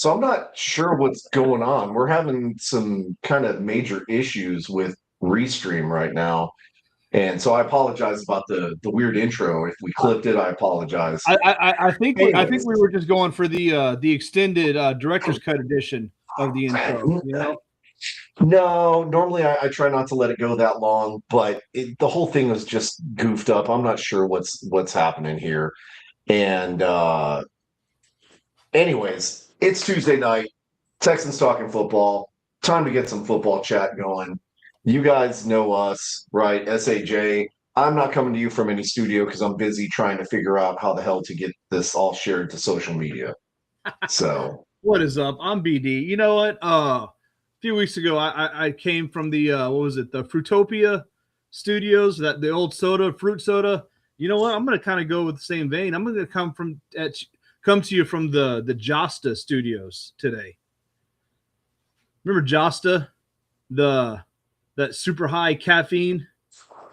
So I'm not sure what's going on. We're having some kind of major issues with Restream right now. And so I apologize about the weird intro. If we clipped it, I apologize. I think we Anyways, were just going for the extended director's cut edition of the intro. no, normally I try not to let it go that long, but the whole thing was just goofed up. I'm not sure what's happening here. And anyways, it's Tuesday night. Texans talking football. Time to get some football chat going. You guys know us, right? SAJ. I'm not coming to you from any studio because I'm busy trying to figure out how the hell to get this all shared to social media. So, What is up? I'm BD. You know what? A few weeks ago, I came from the what was it? The Fruitopia Studios, that the old fruit soda. You know what? I'm going to kind of go with the same vein. I'm going to come to you from the Josta Studios today. Remember Josta, that super high caffeine?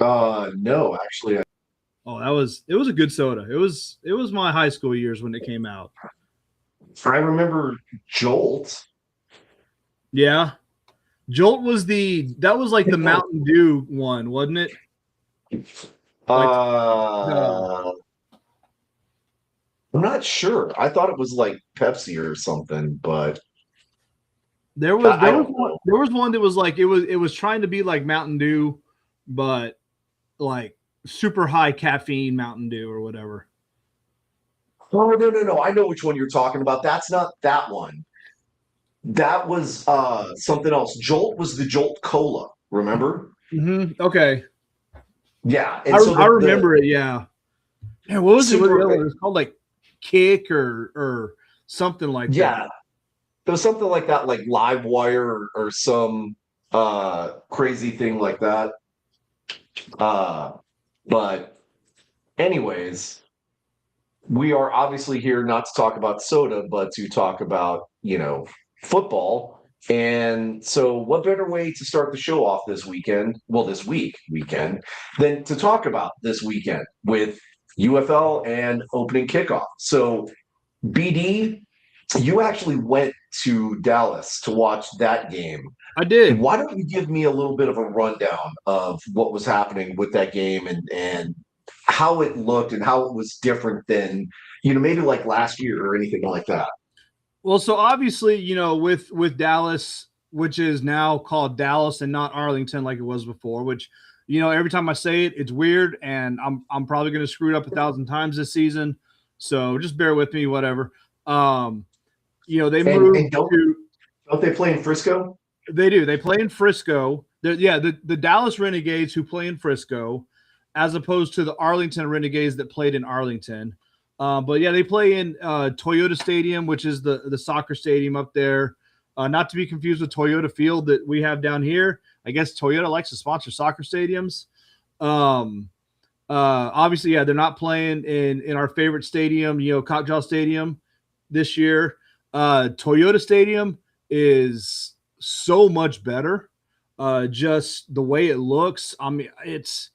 no, actually, Oh, it was a good soda. It was my high school years when it came out. I remember Jolt. Yeah. Jolt was that was like the Mountain Dew one, wasn't it? Like the I'm not sure. I thought it was like Pepsi or something, but I don't know. there was one that was like it was trying to be like Mountain Dew, but like super high caffeine Mountain Dew or whatever. Oh, no. I know which one you're talking about. That's not that one. That was something else. Jolt was the Jolt Cola, remember? Okay, Yeah. And so I the remember it. Yeah. Yeah. What was it? What was the other super one? It was called like Kick or something like that. yeah, there was something like that, like Live Wire or some crazy thing like that. Uh but anyways, we are obviously here not to talk about soda, but to talk about, football. And so, what better way to start the show off this weekend? Well, weekend, than to talk about this weekend with UFL and opening kickoff. So, BD, you actually went to Dallas to watch that game. I did. Why don't you give me a little bit of a rundown of what was happening with that game and how it looked and how it was different than, maybe like last year or anything like that? Well, so obviously, with Dallas, which is now called Dallas and not Arlington like it was before, which every time I say it, it's weird, and I'm probably going to screw it up 1,000 times this season. So just bear with me, whatever. They And moved to don't they play in Frisco? they do. They play in Frisco. The Dallas Renegades who play in Frisco, as opposed to the Arlington Renegades that played in Arlington. But yeah, they play in Toyota Stadium, which is the soccer stadium up there. Not to be confused with Toyota Field that we have down here. I guess Toyota likes to sponsor soccer stadiums. Obviously, yeah, they're not playing in our favorite stadium, Cockjaw Stadium this year. Toyota Stadium is so much better. Just the way it looks. I mean, it's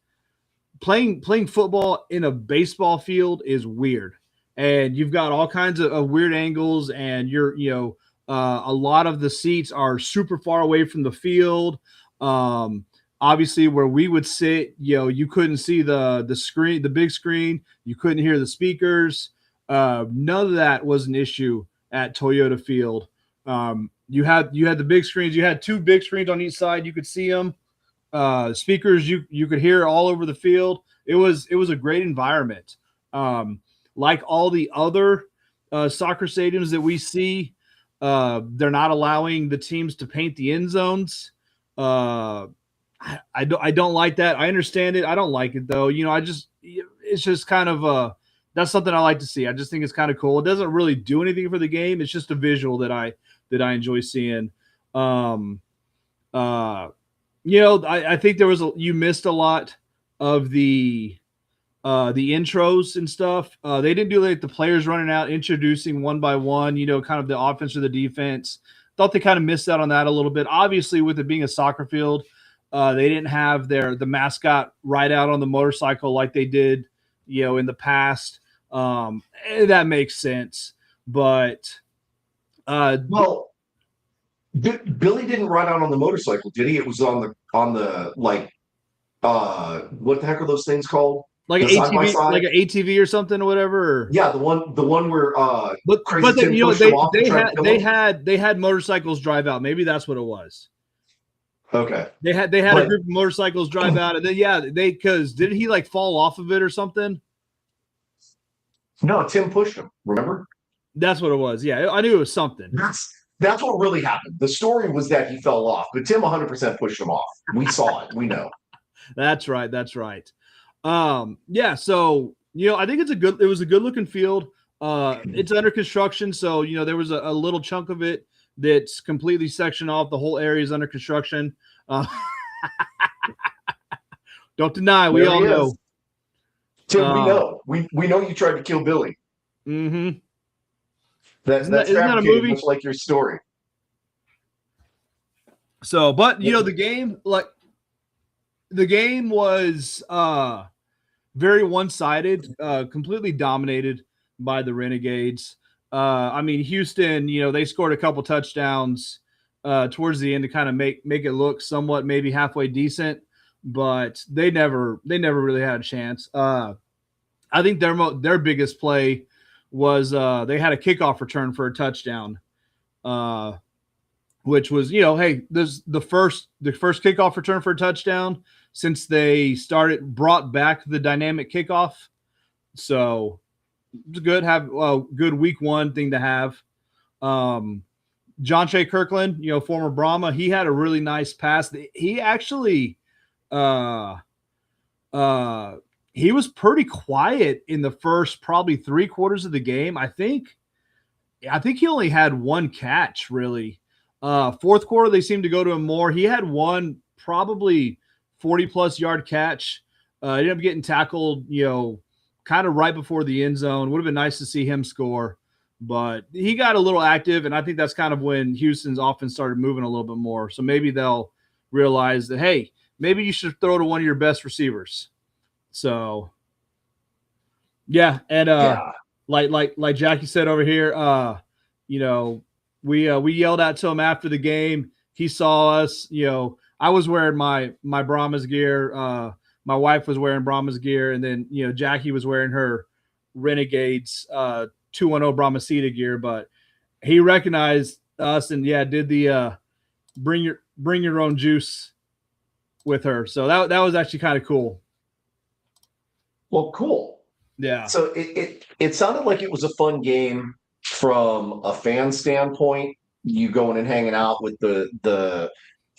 playing football in a baseball field is weird, and you've got all kinds of weird angles, and a lot of the seats are super far away from the field. Obviously, where we would sit, you couldn't see the screen, the big screen. You couldn't hear the speakers. None of that was an issue at Toyota Field. You had the big screens. You had two big screens on each side. You could see them. Speakers you could hear all over the field. It was a great environment. Like all the other soccer stadiums that we see, they're not allowing the teams to paint the end zones. I don't like that. I understand it. I don't like it though. It's just kind of that's something I like to see. I just think it's kind of cool. It doesn't really do anything for the game. It's just a visual that I enjoy seeing. I think you missed a lot of the intros and stuff. They didn't do like the players running out, introducing one by one, kind of the offense or the defense. Thought they kind of missed out on that a little bit. Obviously, with it being a soccer field, they didn't have the mascot ride out on the motorcycle like they did, in the past. That makes sense. But Uh, Well, Billy didn't ride out on the motorcycle, did he? It was on the like what the heck are those things called? like an The side by ATV, side? like an ATV or something or whatever. Or, Yeah, the one where but Crazy then, Tim pushed him off and they tried to had kill him. motorcycles drive out. Maybe that's what it was. Okay. They had a But group of motorcycles drive out, and then yeah, because didn't he like fall off of it or something? no, Tim pushed him, remember? That's what it was. Yeah, I knew it was something. That's what really happened. The story was that he fell off, but Tim 100% pushed him off. We saw it. We know. That's right. That's right. Yeah. So I think it was a good looking field. It's under construction, so there was a little chunk of it that's completely sectioned off. The whole area is under construction. Uh, don't deny, we There all he know. is. Tim, we Uh, know. We know you tried to kill Billy. mm-hmm. That's Isn't that a fabricated, much movie? like your story. So, but the game was very one-sided, completely dominated by the Renegades. I mean, Houston, they scored a couple touchdowns towards the end to kind of make it look somewhat maybe halfway decent, but they never really had a chance. I think their biggest play was they had a kickoff return for a touchdown, uh, which was hey, this the first kickoff return for a touchdown since they brought back the dynamic kickoff. So it's good, have a good week one thing to have. John Shea Kirkland, former Brahma, he had a really nice pass. He actually uh uh he was pretty quiet in the first probably 3/4 of the game. I think he only had one catch really. Fourth quarter they seemed to go to him more. He had one probably 40+ yard catch. He ended up getting tackled, kind of right before the end zone. Would have been nice to see him score, but he got a little active, and I think that's kind of when Houston's offense started moving a little bit more. So maybe they'll realize that, hey, maybe you should throw to one of your best receivers. So yeah, and Yeah. like Jackie said over here, we yelled out to him after the game. He saw us. I was wearing my Brahmas gear. My wife was wearing Brahmas gear, and then Jackie was wearing her Renegades 210 Brahmasita gear. But he recognized us and did the bring your own juice with her. So that was actually kind of cool. Well, cool. Yeah. So it sounded like it was a fun game from a fan standpoint. You going and hanging out with the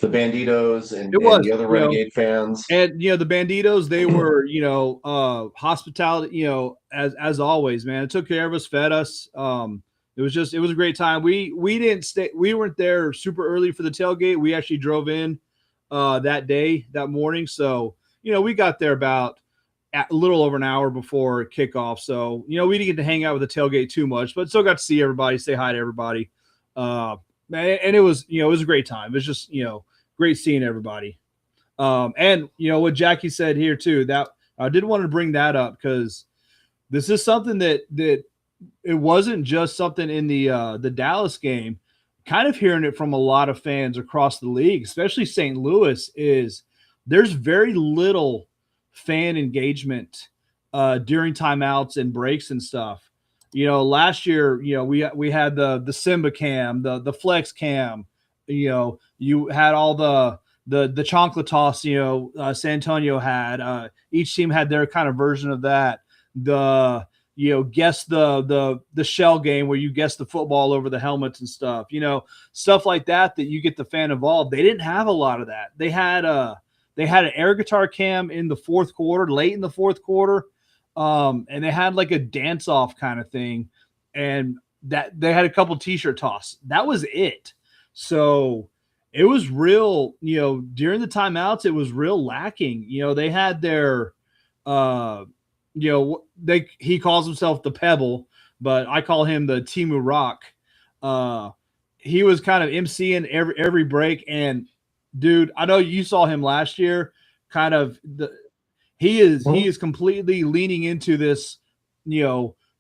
Banditos It and was, the other Renegade fans. and the Banditos, they were, hospitality, as always, man. It took care of us, fed us. It was a great time. We didn't stay, we weren't there super early for the tailgate. We actually drove in that morning. So, we got there about a little over an hour before kickoff. So, we didn't get to hang out with the tailgate too much, but still got to see everybody, say hi to everybody. And it was, it was a great time. It was just, great seeing everybody. And what Jackie said here too, that I did want to bring that up because this is something that it wasn't just something in the Dallas game. Kind of hearing it from a lot of fans across the league, especially St. Louis, is there's very little fan engagement during timeouts and breaks and stuff. Last year, we had the Simba cam, the flex cam. You had all the chocolate toss. San Antonio had. Each team had their kind of version of that. Guess the shell game where you guess the football over the helmets and stuff. Stuff like that you get the fan involved. They didn't have a lot of that. They had an air guitar cam in the fourth quarter, late in the fourth quarter. And they had like a dance off kind of thing, and that they had a couple t-shirt toss. That was it. So it was real, during the timeouts, it was real lacking. They had their, he calls himself the Pebble, but I call him the Timu Rock. He was kind of emceeing every break, and dude, I know you saw him last year. He is completely leaning into this,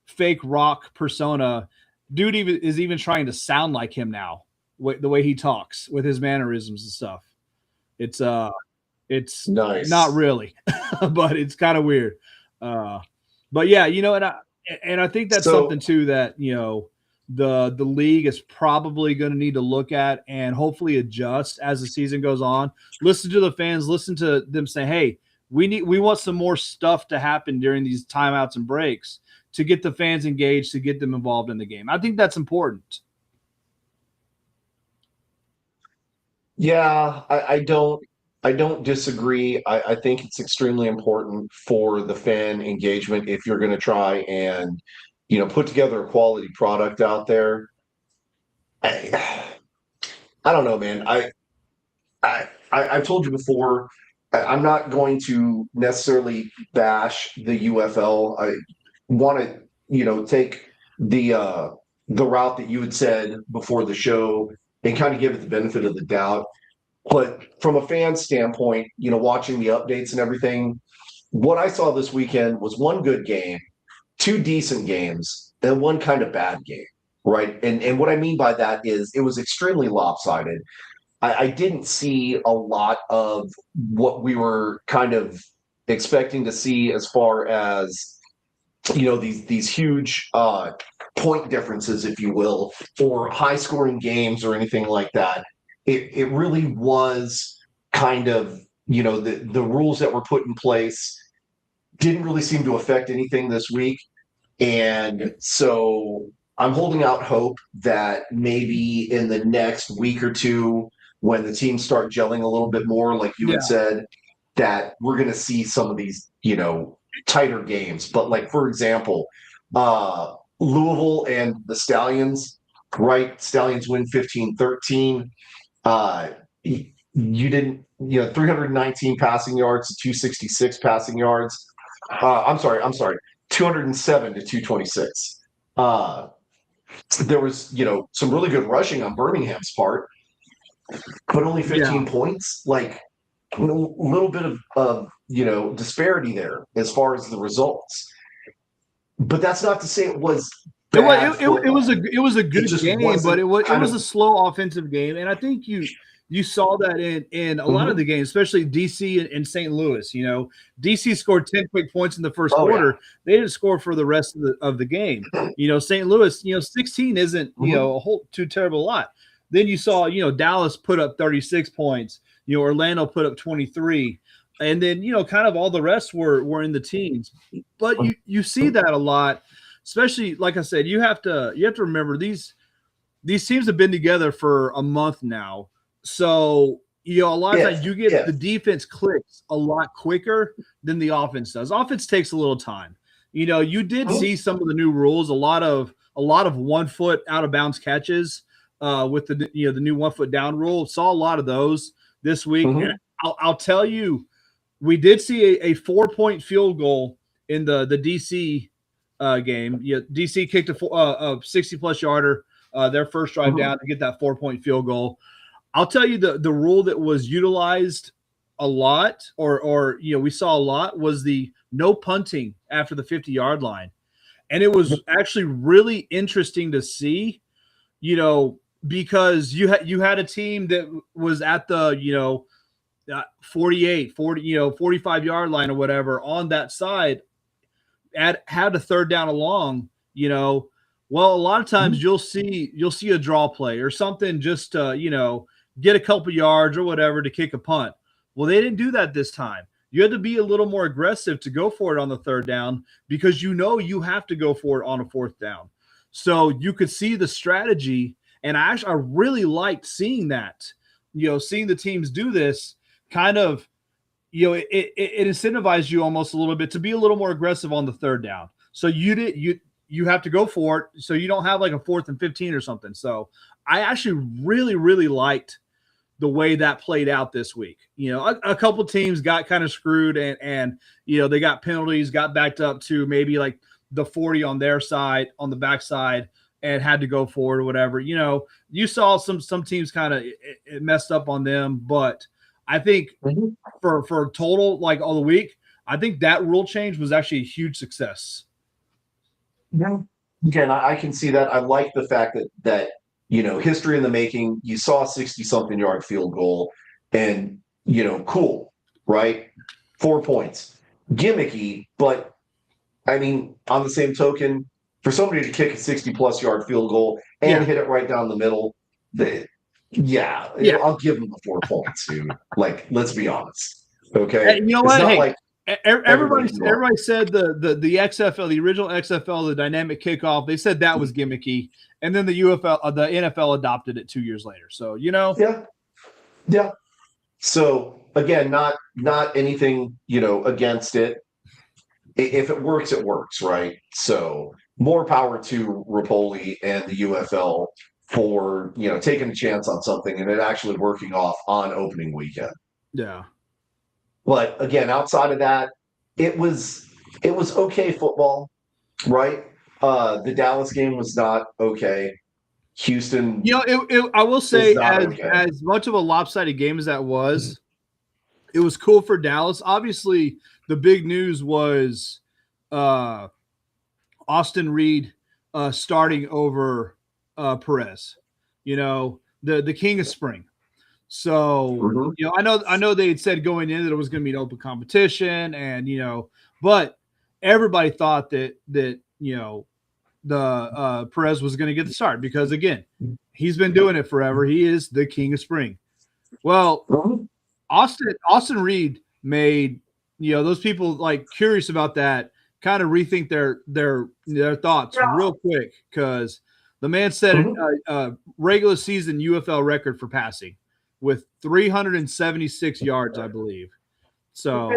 fake rock persona, dude is even trying to sound like him now, the way he talks with his mannerisms and stuff. It's it's not Nice. really, but it's kind of weird. Uh, but yeah, and I think that's something So too that the league is probably going to need to look at and hopefully adjust as the season goes on. Listen to the fans, listen to them say, "Hey, we want some more stuff to happen during these timeouts and breaks to get the fans engaged, to get them involved in the game." I think that's important. yeah, I don't disagree. I think it's extremely important for the fan engagement if you're going to try and put together a quality product out there. I, I don't know, man. I've told you before, I'm not going to necessarily bash the UFL. I want to, take the uh, the route that you had said before the show and kind of give it the benefit of the doubt. But from a fan standpoint, watching the updates and everything, what I saw this weekend was one good game, two decent games, and one kind of bad game. Right. And what I mean by that is it was extremely lopsided. I didn't see a lot of what we were kind of expecting to see as far as these huge point differences, if you will, or high scoring games or anything like that. It really was kind of the rules that were put in place didn't really seem to affect anything this week. And so I'm holding out hope that maybe in the next week or two, when the teams start gelling a little bit more, like you Yeah, had said, that we're going to see some of these, tighter games. But like, for example, Louisville and the Stallions, right? Stallions win 15-13. You didn't, 319 passing yards to 266 passing yards. I'm sorry, 207 to 226. Uh, there was, some really good rushing on Birmingham's part, but only yeah. 15 points. Like a little bit of disparity there as far as the results. But that's not to say it was It was bad football. it was a It good just game, but wasn't it kind was a of. slow offensive game, and I think you saw that in a lot of the Mhm. games, especially DC and St. Louis. DC scored 10 quick points in the first Oh yeah. quarter. They didn't score for the rest of the game. St. Louis, 16 isn't Mhm. a whole too terrible lot. Then you saw Dallas put up 36 points. Orlando put up 23. And then kind of all the rest were in the teens. But you see that a lot, especially like I said, you have to remember these teams have been together for a month now. So, a lot of If times you get if the defense clicks a lot quicker than the offense does. Offense takes a little time. You did Mhm. see some of the new rules, a lot of 1 foot out of bounds catches with the new 1 foot down rule. Saw a lot of those this week. And Mhm. I'll tell you, we did see a 4 point field goal in the DC game. Yeah, DC kicked a 60 plus yarder their first drive Mhm. down to get that 4 point field goal. I'll tell you the rule that was utilized a lot, or we saw a lot, was the no punting after the 50-yard line, and it was actually really interesting to see, because you had a team that was at the 48, 40, 45-yard line or whatever on that side, had a third down along, well, a lot of times Mhm. you'll see a draw play or something just to, get a couple yards or whatever to kick a punt. Well, they didn't do that this time. You had to be a little more aggressive to go for it on the third down because you have to go for it on a fourth down. So you could see the strategy, and I really liked seeing that. Seeing the teams do this kind of, it incentivized you almost a little bit to be a little more aggressive on the third down. So you have to go for it. So you don't have like a 4th and 15 or something. So I actually really, really liked the way that played out this week. A couple teams got kind of screwed and they got penalties, got backed up to maybe like the 40 on their side, on the backside, and had to go forward or whatever. You saw some teams kind of it messed up on them, but I think Mhm. for total like all the week, I think that rule change was actually a huge success. Yeah. again, I can see that. I like the fact that history in the making. You saw a 60-something yard field goal, and cool, right? 4 points, gimmicky, but I mean, on the same token, for somebody to kick a 60-plus yard field goal and Yeah, hit it right down the middle, yeah, yeah. I'll give them the 4 points, dude. Like, let's be honest. Okay, You know it's what? not Hey, like everybody everybody can go up. everybody said the XFL, the original XFL, the dynamic kickoff. They said that was gimmicky, and then the UFL, the NFL adopted it 2 years later. So Yeah, yeah. So again, not anything against it. If it works, it works, right? So more power to Rapoli and the UFL for taking a chance on something and it actually working off on opening weekend. yeah. But again, outside of that, it was okay football, right? The Dallas game was not okay. Houston I will is say, not okay. as much of a lopsided game as that was, it was cool for Dallas. Obviously, the big news was uh, Austin Reed starting over Perez. The king of spring. So Mm-hmm. I know they had said going in that it was going to be an open competition, and but everybody thought that the Perez was going to get the start because again, he's been doing it forever. He is the king of spring. Well, Mm-hmm. Austin Reed made those people like curious about that kind of rethink their thoughts real quick because the man set Mm-hmm. a regular season UFL record for passing with 376 yards, I believe. So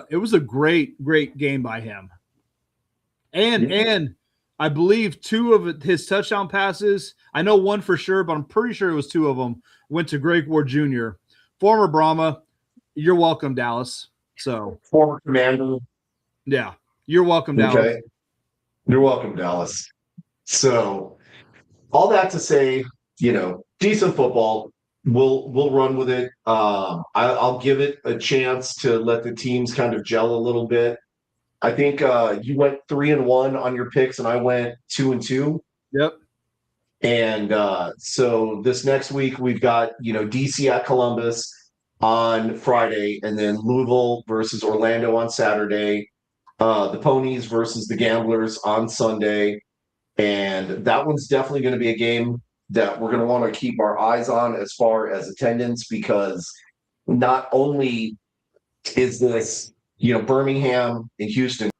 it was a great game by him, and I believe two of his touchdown passes. I know one for sure, but I'm pretty sure it was two of them went to Greg Ward Jr., former Brahma. You're welcome, Dallas. So Former commander. yeah, you're welcome, Dallas. Okay. You're welcome, Dallas. So all that to say, decent football. We'll run with it. I'll give it a chance to let the teams kind of gel a little bit. I think you went 3-1 on your picks, and I went 2-2. Yep. And so this next week we've got DC at Columbus on Friday, and then Louisville versus Orlando on Saturday. The Ponies versus the Gamblers on Sunday. And that one's definitely going to be a game that we're going to want to keep our eyes on as far as attendance, because not only is this, Birmingham and Houston.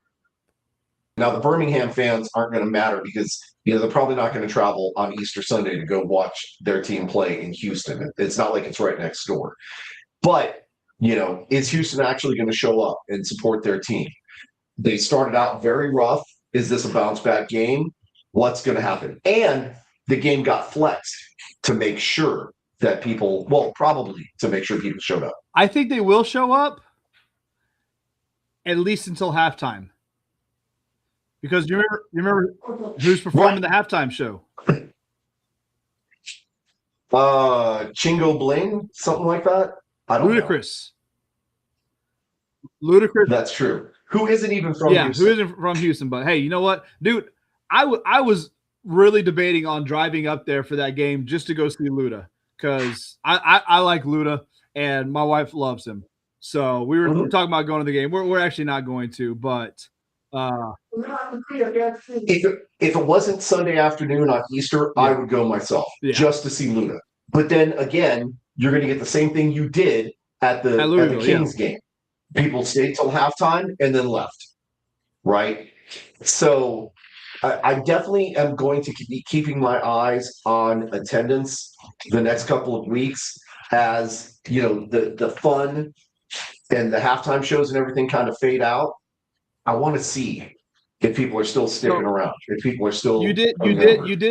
Now, the Birmingham fans aren't going to matter because, they're probably not going to travel on Easter Sunday to go watch their team play in Houston. It's not like it's right next door. But, is Houston actually going to show up and support their team? They started out very rough. Is this a bounce back game? What's going to happen? And the game got flexed to make sure that people, well, probably to make sure people showed up. I think they will show up at least until halftime. Because you remember who's performing the halftime show? Chingo Bling, something like that. I don't know. Ludacris. That's true. Who isn't even from Houston? Who isn't from Houston? But hey, you know what, dude? I was really debating on driving up there for that game just to go see Luda because I like Luda and my wife loves him. So we were talking about going to the game. We're actually not going to, but if it wasn't Sunday afternoon on Easter, I would go myself just to see Luda. But then again, you're going to get the same thing you did at the Kings game. People stayed till halftime and then left, right? So I definitely am going to be keeping my eyes on attendance the next couple of weeks as the fun and the halftime shows and everything kind of fade out. I want to see if people are still sticking around. If people are still you did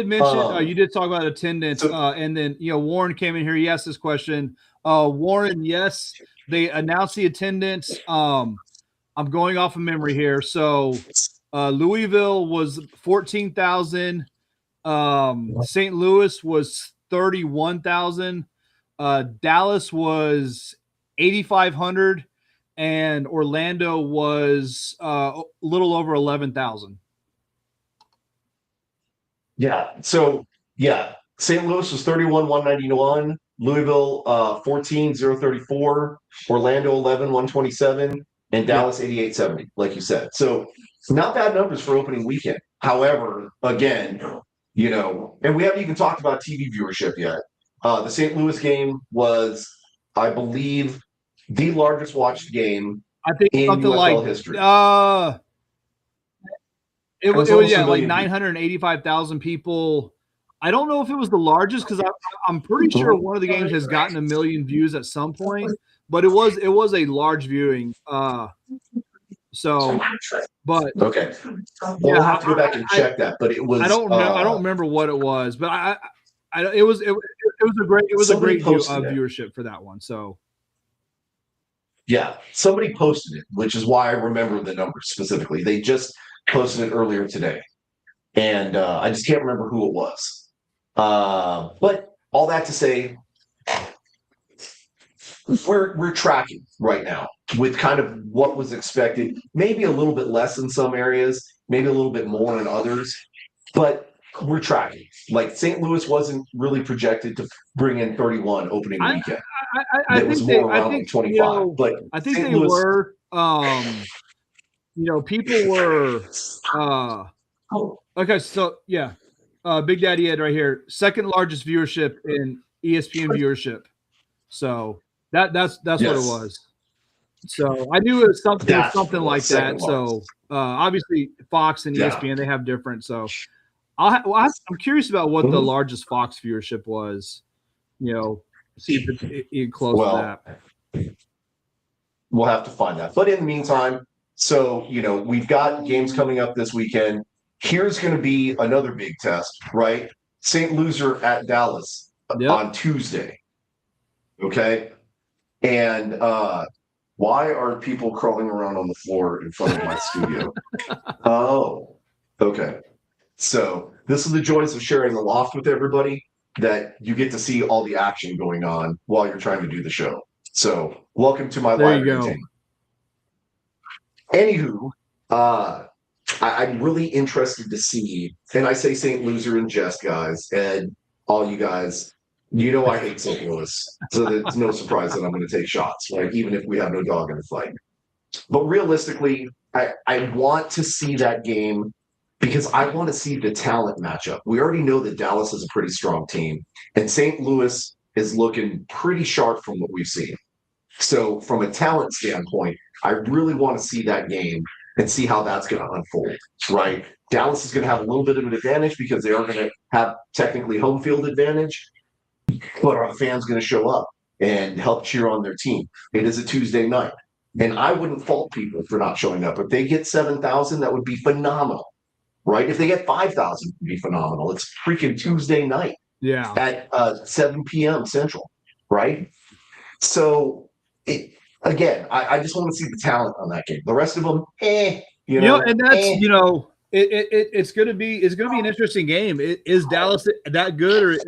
mention you did talk about attendance, and then Warren came in here. He asked this question. Warren, yes, they announced the attendance. I'm going off of memory here. So Louisville was 14,000. St. Louis was 31,000. Dallas was 8,500. And Orlando was a little over 11,000. Yeah. So yeah, St. Louis was 31-191, Louisville 14-034, Orlando 11-127, and Yeah, Dallas 88-70, like you said. So not bad numbers for opening weekend. However, again, and we haven't even talked about TV viewership yet. The St. Louis game was, I believe, the largest watched game I think in something like UFL history. it It was was it was almost a yeah like million nine people. hundred 85,000 people. I don't know if it was the largest because I'm pretty sure Mhm. one of the games has gotten a million views at some point, but it was a large viewing. So but Okay. Well, yeah, we'll have to go back and I, check that, but it I was don't know. I don't remember what it was, but it was a somebody great posted it. viewership for that one. So Yeah, somebody posted it, which is why I remember the numbers specifically. They just posted it earlier today, and I just can't remember who it was. But all that to say, we're tracking right now with kind of what was expected. Maybe a little bit less in some areas, maybe a little bit more in others, but we're tracking. Like St. Louis wasn't really projected to bring in 31 opening I weekend. I That was think more around like 25. But I think St. they Louis, were people were okay. So yeah, Big Daddy Ed right here, second largest viewership in ESPN viewership. So that's what it yes, was. So I knew it was that's what something it was. like Second that. largest. So obviously Fox and Yeah. ESPN they have different. So I'm curious about what the Mhm. largest Fox viewership was. You know, see if it's close to Well, that. we'll have to find that. But in the meantime, so, we've got games coming up this weekend. Here's going to be another big test, right? St. Loser at Dallas Yep. on Tuesday. Okay. And why are people crawling around on the floor in front of my studio? Oh, okay. So this is the joys of sharing the loft with everybody, that you get to see all the action going on while you're trying to do the show. So welcome to my There live you go. entertainment. Anywho, uh, I'm really interested to see, and I say St. Loser in jest, guys, and all you guys, I hate St. Louis, so it's no surprise that I'm going to take shots, right? Even if we have no dog in the fight. But realistically, I want to see that game because I want to see the talent matchup. We already know that Dallas is a pretty strong team, and St. Louis is looking pretty sharp from what we've seen. So, from a talent standpoint, I really want to see that game and see how that's going to unfold, right? Dallas is going to have a little bit of an advantage because they are going to have technically home field advantage, but our fans going to show up and help cheer on their team. It is a Tuesday night. And I wouldn't fault people for not showing up. If they get 7,000, that would be phenomenal, right? If they get 5,000, it would be phenomenal. It's freaking Tuesday night Yeah. at 7 p.m. Central, right? So, again, I just want to see the talent on that game. The rest of them, And that's eh. it's gonna be an interesting game. Is Dallas that good,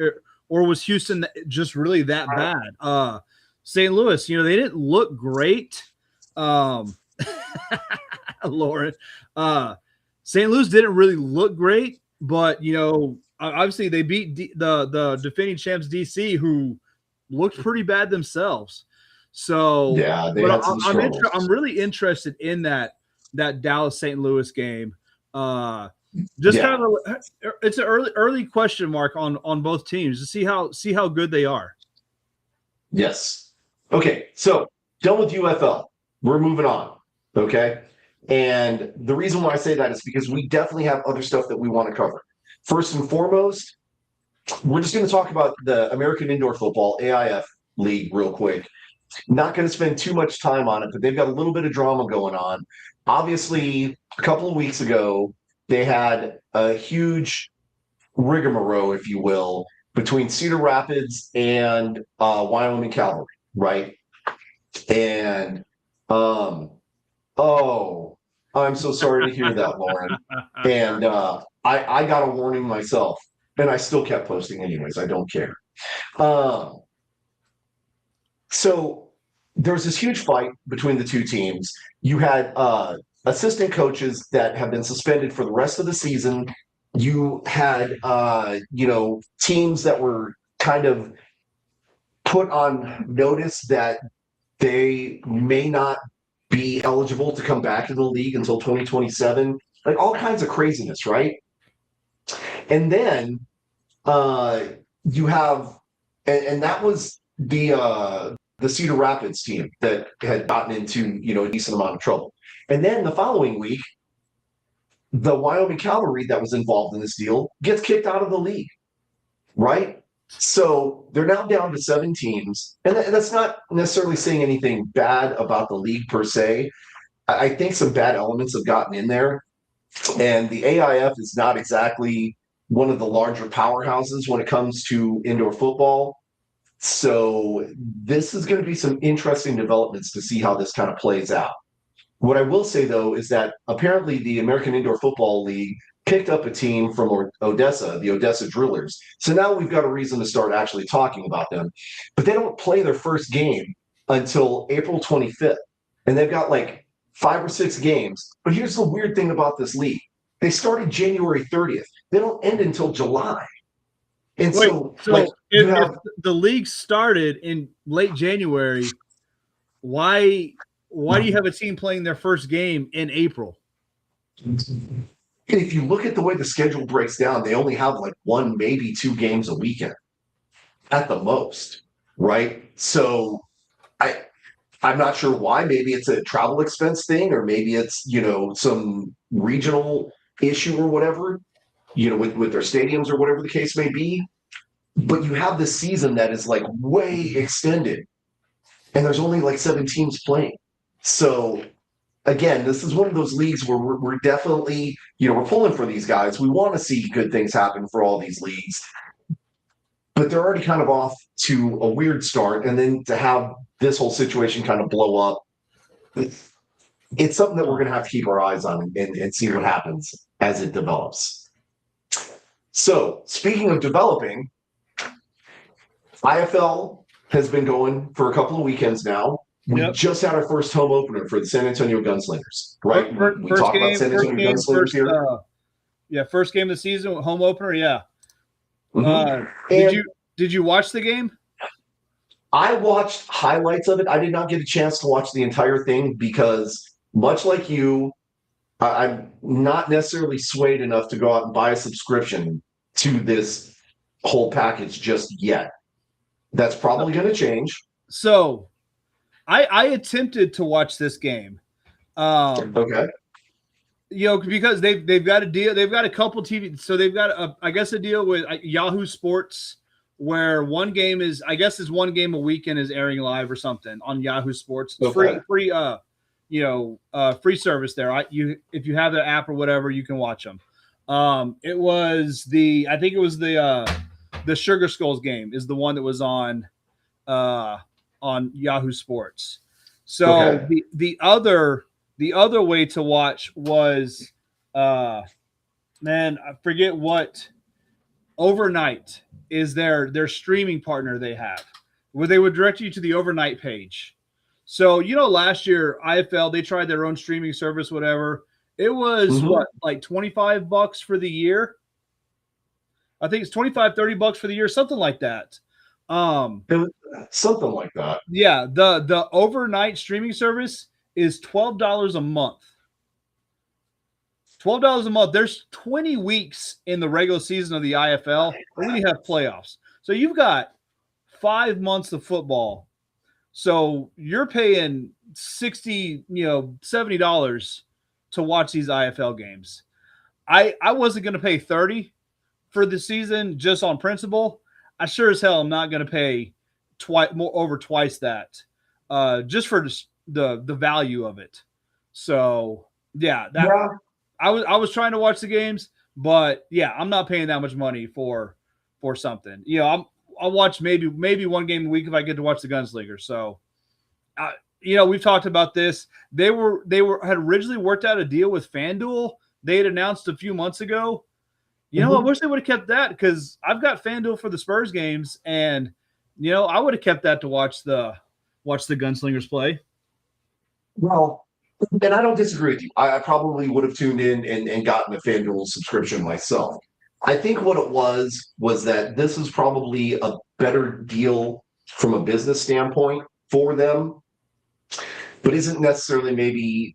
or was Houston just really that bad? St. Louis, they didn't look great. Um, Lauren, St. Louis didn't really look great, but obviously they beat the defending champs DC, who looked pretty bad themselves. So, Yeah, they but had some struggles. I'm really interested in that Dallas St. Louis game. Just kind Yeah, of it's an early question mark on both teams to see how good they are. yes. Okay, so done with UFL. We're moving on. Okay. And the reason why I say that is because we definitely have other stuff that we want to cover. First and foremost, we're just going to talk about the American Indoor Football AIF League real quick. Not going to spend too much time on it, but they've got a little bit of drama going on. Obviously, a couple of weeks ago, they had a huge rigmarole, if you will, between Cedar Rapids and Wyoming Cavalry, right? And oh, I'm so sorry to hear that, Lauren. And I got a warning myself, and I still kept posting anyways. I don't care. Um, so there's this huge fight between the two teams. You had assistant coaches that have been suspended for the rest of the season You had teams that were kind of put on notice that they may not be eligible to come back to the league until 2027. Like all kinds of craziness, right? And then uh, you have, and that was the Cedar Rapids team that had gotten into a decent amount of trouble. And then the following week, the Wyoming Cavalry that was involved in this deal gets kicked out of the league, right? So they're now down to 7 teams, and that's not necessarily saying anything bad about the league per se. I think some bad elements have gotten in there, and the AIF is not exactly one of the larger powerhouses when it comes to indoor football. So this is going to be some interesting developments to see how this kind of plays out. What I will say though is that apparently the American Indoor Football League picked up a team from Odessa, the Odessa Drillers. So now we've got a reason to start actually talking about them. But they don't play their first game until April 25th. And they've got like 5 or 6 games. But here's the weird thing about this league. They started January 30th. They don't end until July. And Wait, so so like you if have the league started in late January, why do you have a team playing their first game in April? if you look at the way the schedule breaks down, they only have like one, maybe 2 games a weekend at the most, right? So I I'm not sure why. Maybe it's a travel expense thing, or maybe it's some regional issue or whatever, with their stadiums or whatever the case may be. But you have this season that is like way extended, and there's only like 7 teams playing. So again, this is one of those leagues where we're definitely we're pulling for these guys. We want to see good things happen for all these leagues, but they're already kind of off to a weird start, and then to have this whole situation kind of blow up, it's something that we're going to have to keep our eyes on and see what happens as it develops. So speaking of developing, IFL has been going for a couple of weekends now. We Yep. just had our first home opener for the San Antonio Gunslingers, right? We talk about San Antonio Gunslingers here. First game of the season, home opener. Yeah. Mhm. Did you watch the game? I watched highlights of it. I did not get a chance to watch the entire thing because, much like you, I'm not necessarily swayed enough to go out and buy a subscription to this whole package just yet. That's probably going to change. So, I attempted to watch this game. Okay. Because they've got a deal. They've got a couple TV. So they've got a deal with Yahoo Sports, where one game is one game a weekend is airing live or something on Yahoo Sports. It's Okay. free service there. If you have the app or whatever, you can watch them. It was the Sugar Skulls game is the one that was on Yahoo Sports. So Okay. the other way to watch was I forget what. Overnight is their streaming partner they have, where they would direct you to the Overnight page. So last year IFL, they tried their own streaming service, whatever. It was like $25 for the year. I think it's $25-$30 for the year, something like that. Something like that. Yeah, the Overnight streaming service is $12 a month. $12 a month. There's 20 weeks in the regular season of the IFL, and then you have playoffs. So you've got 5 months of football. So you're paying $60, $70 to watch these IFL games. I wasn't going to pay $30 for the season just on principle. I sure as hell am not going to pay over twice that, just for the value of it. So yeah, I was trying to watch the games, but yeah, I'm not paying that much money for something. I'll watch maybe one game a week if I get to watch the Gunslinger. So, we've talked about this. They had originally worked out a deal with FanDuel. They had announced a few months ago. I wish they would have kept that, because I've got FanDuel for the Spurs games, and I would have kept that to watch the Gunslingers play. Well, And I don't disagree with you. I probably would have tuned in and gotten a FanDuel subscription myself. I think what it was that this is probably a better deal from a business standpoint for them, but isn't necessarily maybe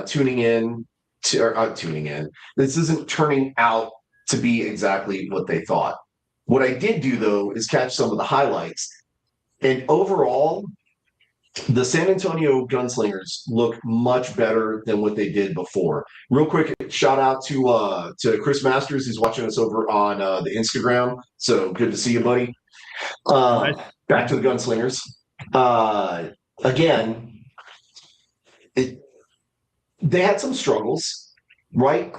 tuning in to or tuning in. This isn't turning out to be exactly what they thought. What I did do though is catch some of the highlights, and overall, the San Antonio Gunslingers look much better than what they did before. Real quick, shout out to Chris Masters, who's watching us over on the Instagram. So good to see you, buddy. Nice. Back to the Gunslingers. Uh, again, it, they had some struggles, right?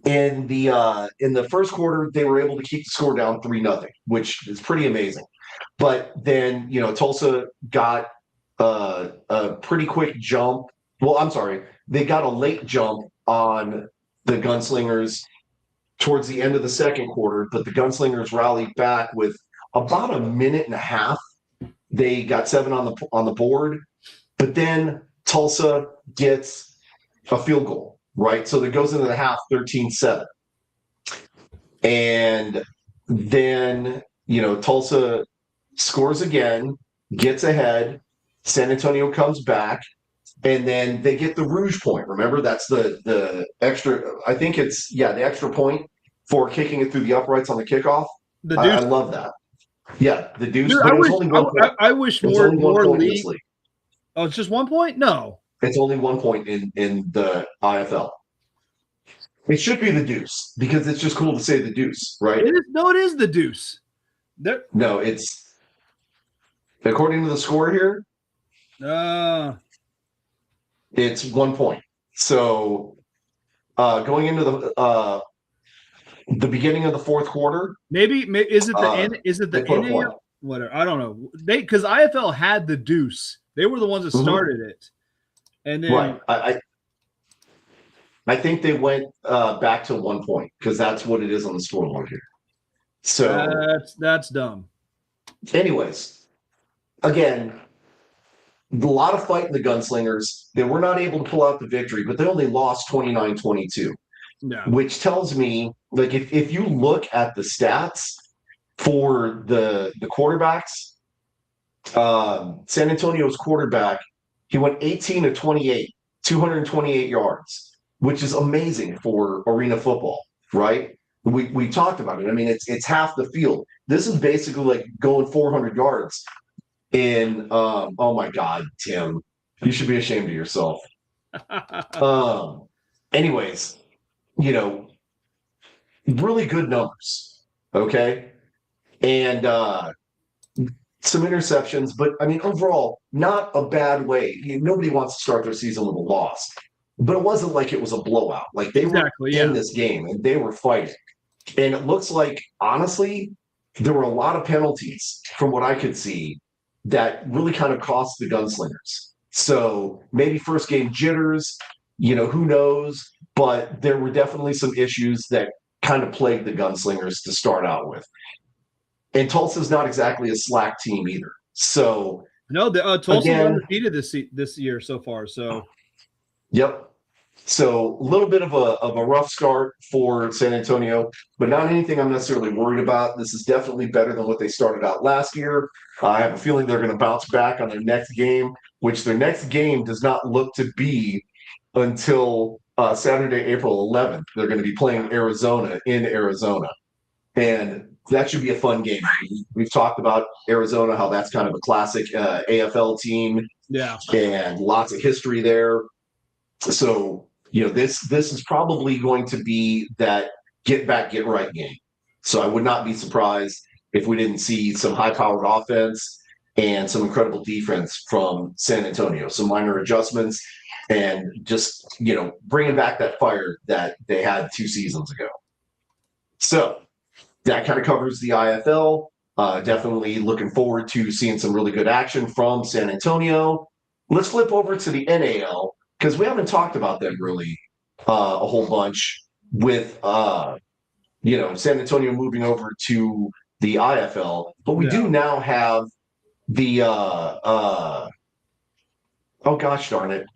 In the first quarter, they were able to keep the score down 3-0, which is pretty amazing. But then, Tulsa got a pretty quick jump. Well, I'm sorry, they got a late jump on the Gunslingers towards the end of the second quarter, but the Gunslingers rallied back with about a minute and a half. They got 7 on the board, but then Tulsa gets a field goal, right? So it goes into the half 13-7. And then, Tulsa scores again, gets ahead. San Antonio comes back, and then they get the Rouge point. Remember, that's the extra. I think it's the extra point for kicking it through the uprights on the kickoff. The I deuce. love that. Yeah, the deuce. Dude, But it was only 1 point. I wish It was more only 1 point in league. this league. Oh, it's just 1 point? No. It's only 1 point in the IFL. It should be the deuce because it's just cool to say the deuce, right? It is the deuce. There. No, it's according to the score here. It's 1 point. So going into the beginning of the fourth quarter, maybe is it the NAL? Whatever, I don't know. Because IFL had the deuce. They were the ones that started it, and then right. I think they went back to 1 point because that's what it is on the scoreboard here. So that's dumb. Anyways, again, a lot of fight in the Gunslingers. They were not able to pull out the victory, but they only lost 29-22. No. Which tells me, like, if you look at the stats for the quarterbacks, San Antonio's quarterback, he went 18 of 28, 228 yards, which is amazing for arena football, right? We talked about it. I mean, it's half the field. This is basically like going 400 yards in. Oh my God, Tim, you should be ashamed of yourself. Anyways, really good numbers. Okay, and some interceptions, but I mean, overall, not a bad way. Nobody wants to start their season with a loss, but it wasn't like it was a blowout. Like they were in this game and they were fighting. And it looks like, honestly, there were a lot of penalties from what I could see that really kind of cost the Gunslingers. So maybe first game jitters, who knows? But there were definitely some issues that kind of plagued the Gunslingers to start out with. And Tulsa's not exactly a slack team either. So no, Tulsa's undefeated this year so far. So, yep. So a little bit of a rough start for San Antonio, but not anything I'm necessarily worried about. This is definitely better than what they started out last year. I have a feeling they're going to bounce back on their next game, which their next game does not look to be until Saturday, April 11th. They're going to be playing Arizona in Arizona. And that should be a fun game. We've talked about Arizona, how that's kind of a classic AFL team. Yeah. And lots of history there. So, this is probably going to be that get back, get right game. So I would not be surprised if we didn't see some high-powered offense and some incredible defense from San Antonio. Some minor adjustments and just, bringing back that fire that they had 2 seasons ago. So that kind of covers the IFL. Definitely looking forward to seeing some really good action from San Antonio. Let's flip over to the NAL because we haven't talked about them really a whole bunch with, San Antonio moving over to the IFL. But we do now have the, oh gosh darn it,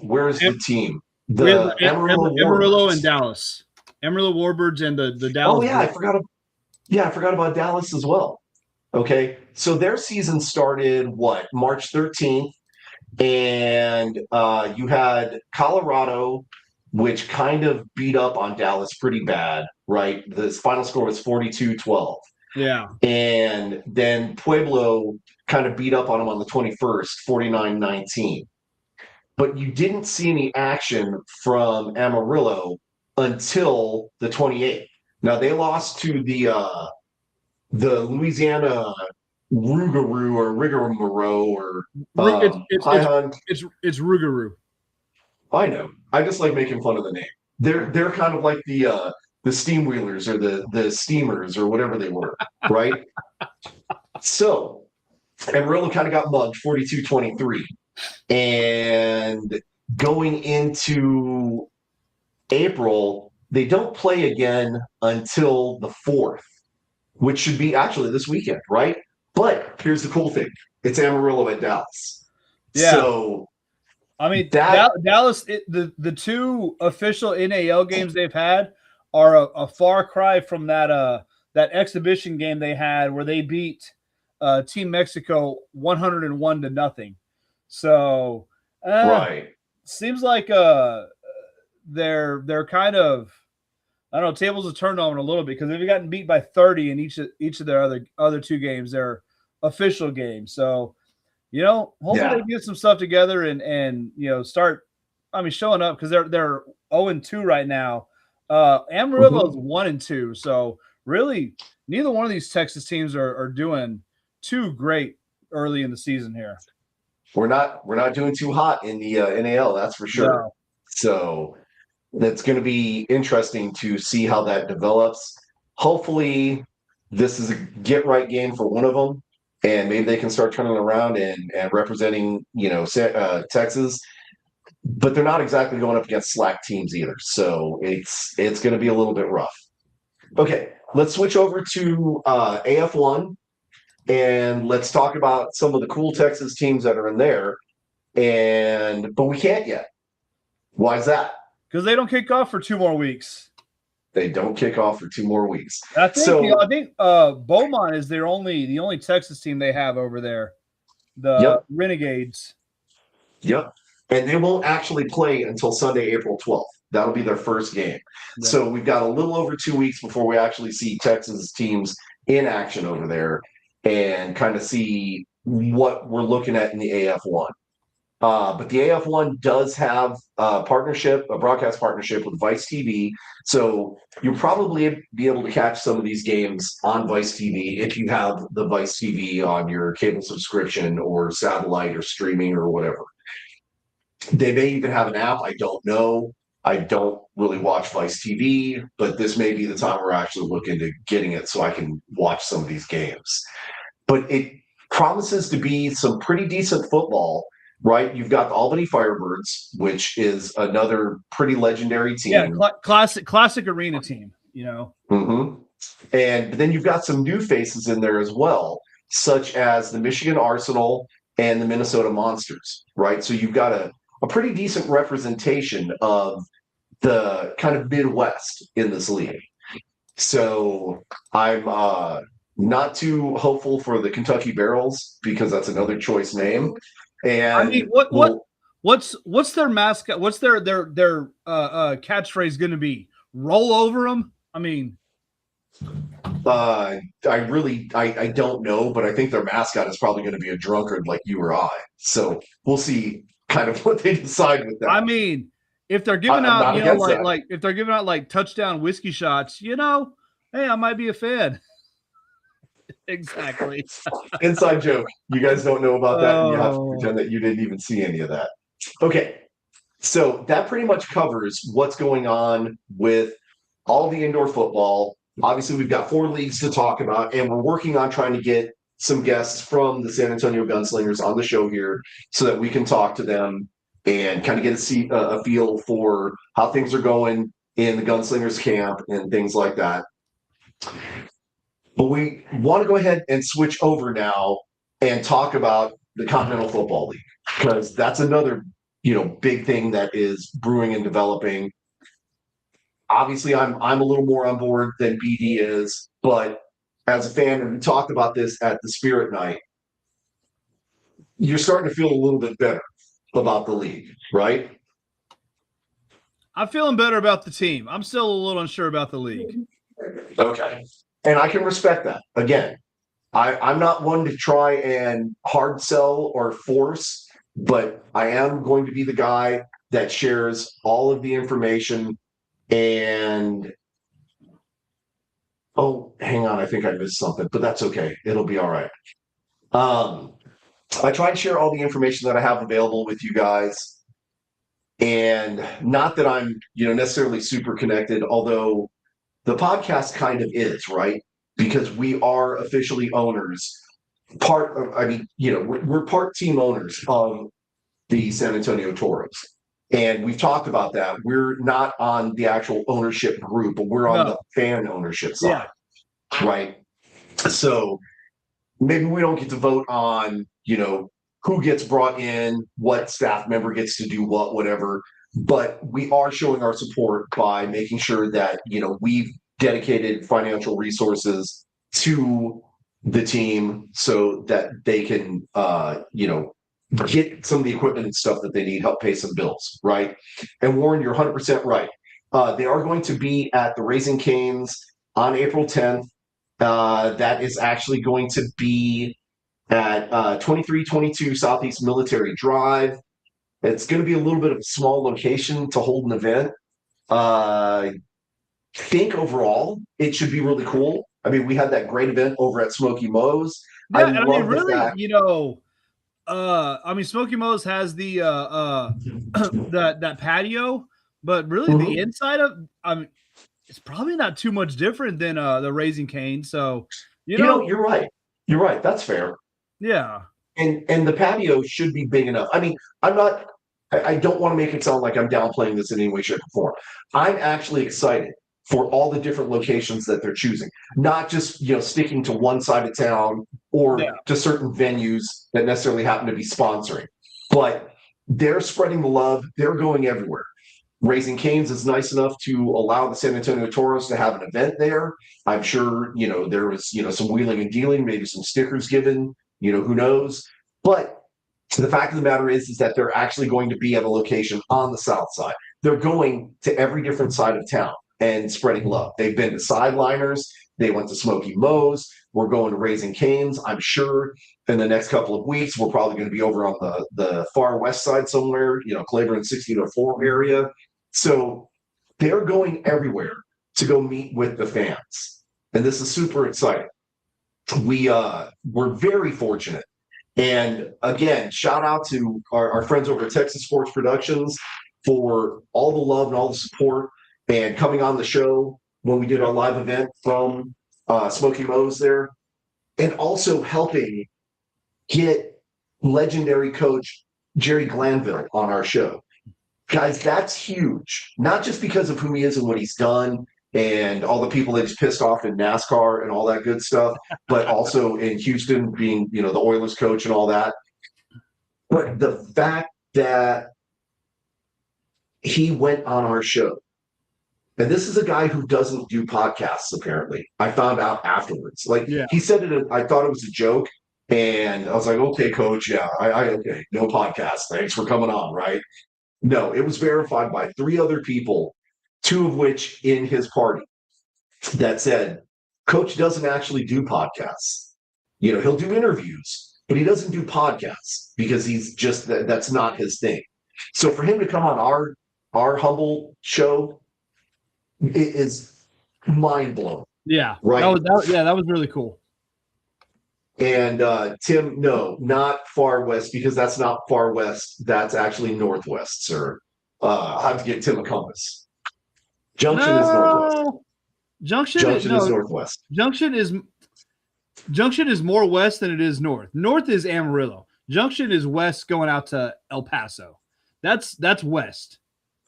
Where's the team? We have The Amarillo Amarillo and Warbirds. Dallas. Amarillo Warbirds and the Oh Dallas. yeah, I forgot about Dallas as well. Okay, so their season started what, March 13th, and you had Colorado, which kind of beat up on Dallas pretty bad, right? The final score was 42-12. Yeah. And then Pueblo kind of beat up on them on the 21st, 49-19. But you didn't see any action from Amarillo until the 28th. Now they lost to the Louisiana Rougarou or Rigmarole or High Hunt. It's Rougarou. I know. I just like making fun of the name. They're kind of like the steam wheelers or the steamers or whatever they were, right? So Amarillo kind of got mugged 42-23. And going into April, they don't play again until the 4th, which should be actually this weekend, right? But here's the cool thing. It's Amarillo at Dallas. Yeah. So I mean, Dallas, the two official NAL games they've had are a far cry from that exhibition game they had where they beat Team Mexico 101-0. So right. Seems like they're kind of, I don't know, tables have turned on a little bit because they've gotten beat by 30 in each of their other two games, their official games. So hopefully they get some stuff together and start, showing up because they're 0-2 right now. Amarillo's 1-2, so really neither one of these Texas teams are doing too great early in the season here. We're not doing too hot in the NAL, that's for sure. No. So that's going to be interesting to see how that develops. Hopefully, this is a get right game for one of them, and maybe they can start turning around and representing Texas. But they're not exactly going up against slack teams either, so it's going to be a little bit rough. Okay, let's switch over to AF1. And let's talk about some of the cool Texas teams that are in there. But we can't yet. Why is that? Because they don't kick off for 2 more weeks. They don't kick off for 2 more weeks. I think Beaumont is the only Texas team they have over there. The Renegades. Yep. And they won't actually play until Sunday, April 12th. That'll be their first game. Yeah. So we've got a little over 2 weeks before we actually see Texas teams in action over there and kind of see what we're looking at in the AF1. But the AF1 does have a broadcast partnership with Vice TV. So you'll probably be able to catch some of these games on Vice TV if you have the Vice TV on your cable subscription or satellite or streaming or whatever. They may even have an app. I don't know. I don't really watch Vice TV, but this may be the time we're actually looking to getting it so I can watch some of these games. But it promises to be some pretty decent football, right? You've got the Albany Firebirds, which is another pretty legendary team. Yeah, classic arena team, Mm-hmm. And then you've got some new faces in there as well, such as the Michigan Arsenal and the Minnesota Monsters, right? So you've got a pretty decent representation of the kind of Midwest in this league. So I'm not too hopeful for the Kentucky Barrels because that's another choice name. And what's their mascot? What's their catchphrase going to be? Roll over them? I don't know, but I think their mascot is probably going to be a drunkard like you or I. So we'll see kind of what they decide with that. If they're giving out, if they're giving out like touchdown whiskey shots, hey, I might be a fan. Exactly. Inside joke. You guys don't know about that, and you have to pretend that you didn't even see any of that. Okay. So that pretty much covers what's going on with all the indoor football. Obviously, we've got 4 leagues to talk about, and we're working on trying to get some guests from the San Antonio Gunslingers on the show here so that we can talk to them and kind of get a feel for how things are going in the Gunslingers camp and things like that. But we want to go ahead and switch over now and talk about the Continental Football League because that's another big thing that is brewing and developing. Obviously, I'm a little more on board than BD is, but as a fan, and we talked about this at the Spirit Night, you're starting to feel a little bit better about the league, right? I'm feeling better about the team. I'm still a little unsure about the league. Okay. And I can respect that. Again, I'm not one to try and hard sell or force, but I am going to be the guy that shares all of the information. And oh, hang on, I think I missed something, but that's okay. It'll be all right. I try and share all the information that I have available with you guys. And not that I'm, necessarily super connected, although the podcast kind of is, right? Because we are officially owners. We're part team owners of the San Antonio Toros. And we've talked about that. We're not on the actual ownership group, but we're on the fan ownership side, right? So maybe we don't get to vote on, who gets brought in, what staff member gets to do what, whatever. But we are showing our support by making sure that, we've dedicated financial resources to the team so that they can, get some of the equipment and stuff that they need, help pay some bills, right? And Warren, you're 100% right. They are going to be at the Raising Cane's on April 10th. That is actually going to be at 2322 Southeast Military Drive. It's going to be a little bit of a small location to hold an event. I think overall it should be really cool. I mean, we had that great event over at Smoky Mo's. Yeah, I mean, really, Smoky Mo's has the that patio, but really the inside of it's probably not too much different than the Raising Cane. So you're right. You're right. That's fair. Yeah. And the patio should be big enough. I mean, I don't want to make it sound like I'm downplaying this in any way, shape, or form. I'm actually excited for all the different locations that they're choosing, not just, sticking to one side of town or to certain venues that necessarily happen to be sponsoring, but they're spreading the love. They're going everywhere. Raising Cane's is nice enough to allow the San Antonio Toros to have an event there. I'm sure, there was, some wheeling and dealing, maybe some stickers given, who knows. But the fact of the matter is that they're actually going to be at a location on the south side. They're going to every different side of town and spreading love. They've been to Sideliners. They went to Smoky Mo's. We're going to Raising Cane's. I'm sure in the next couple of weeks, we're probably going to be over on the far west side somewhere, Claiborne 1604 area. So they're going everywhere to go meet with the fans. And this is super exciting. We're very fortunate. And again, shout out to our friends over at Texas Sports Productions for all the love and all the support and coming on the show when we did our live event from Smoky Mo's there, and also helping get legendary coach Jerry Glanville on our show. Guys, that's huge. Not just because of who he is and what he's done and all the people that he's pissed off in NASCAR and all that good stuff, but also in Houston being, the Oilers coach and all that. But the fact that he went on our show, and this is a guy who doesn't do podcasts, apparently. I found out afterwards. He said it, I thought it was a joke. And I was like, okay, coach, yeah, okay, no podcast. Thanks for coming on, right? No, it was verified by 3 other people, 2 of which in his party, that said, coach doesn't actually do podcasts. He'll do interviews, but he doesn't do podcasts because he's just, that's not his thing. So for him to come on our humble show, it is mind blowing. Yeah. Right. That was really cool. And Tim, no, not far west, because that's not far west. That's actually northwest, sir. I have to get Tim a compass. Junction is northwest. Junction is northwest. Junction is more west than it is north. North is Amarillo. Junction is west going out to El Paso. That's west.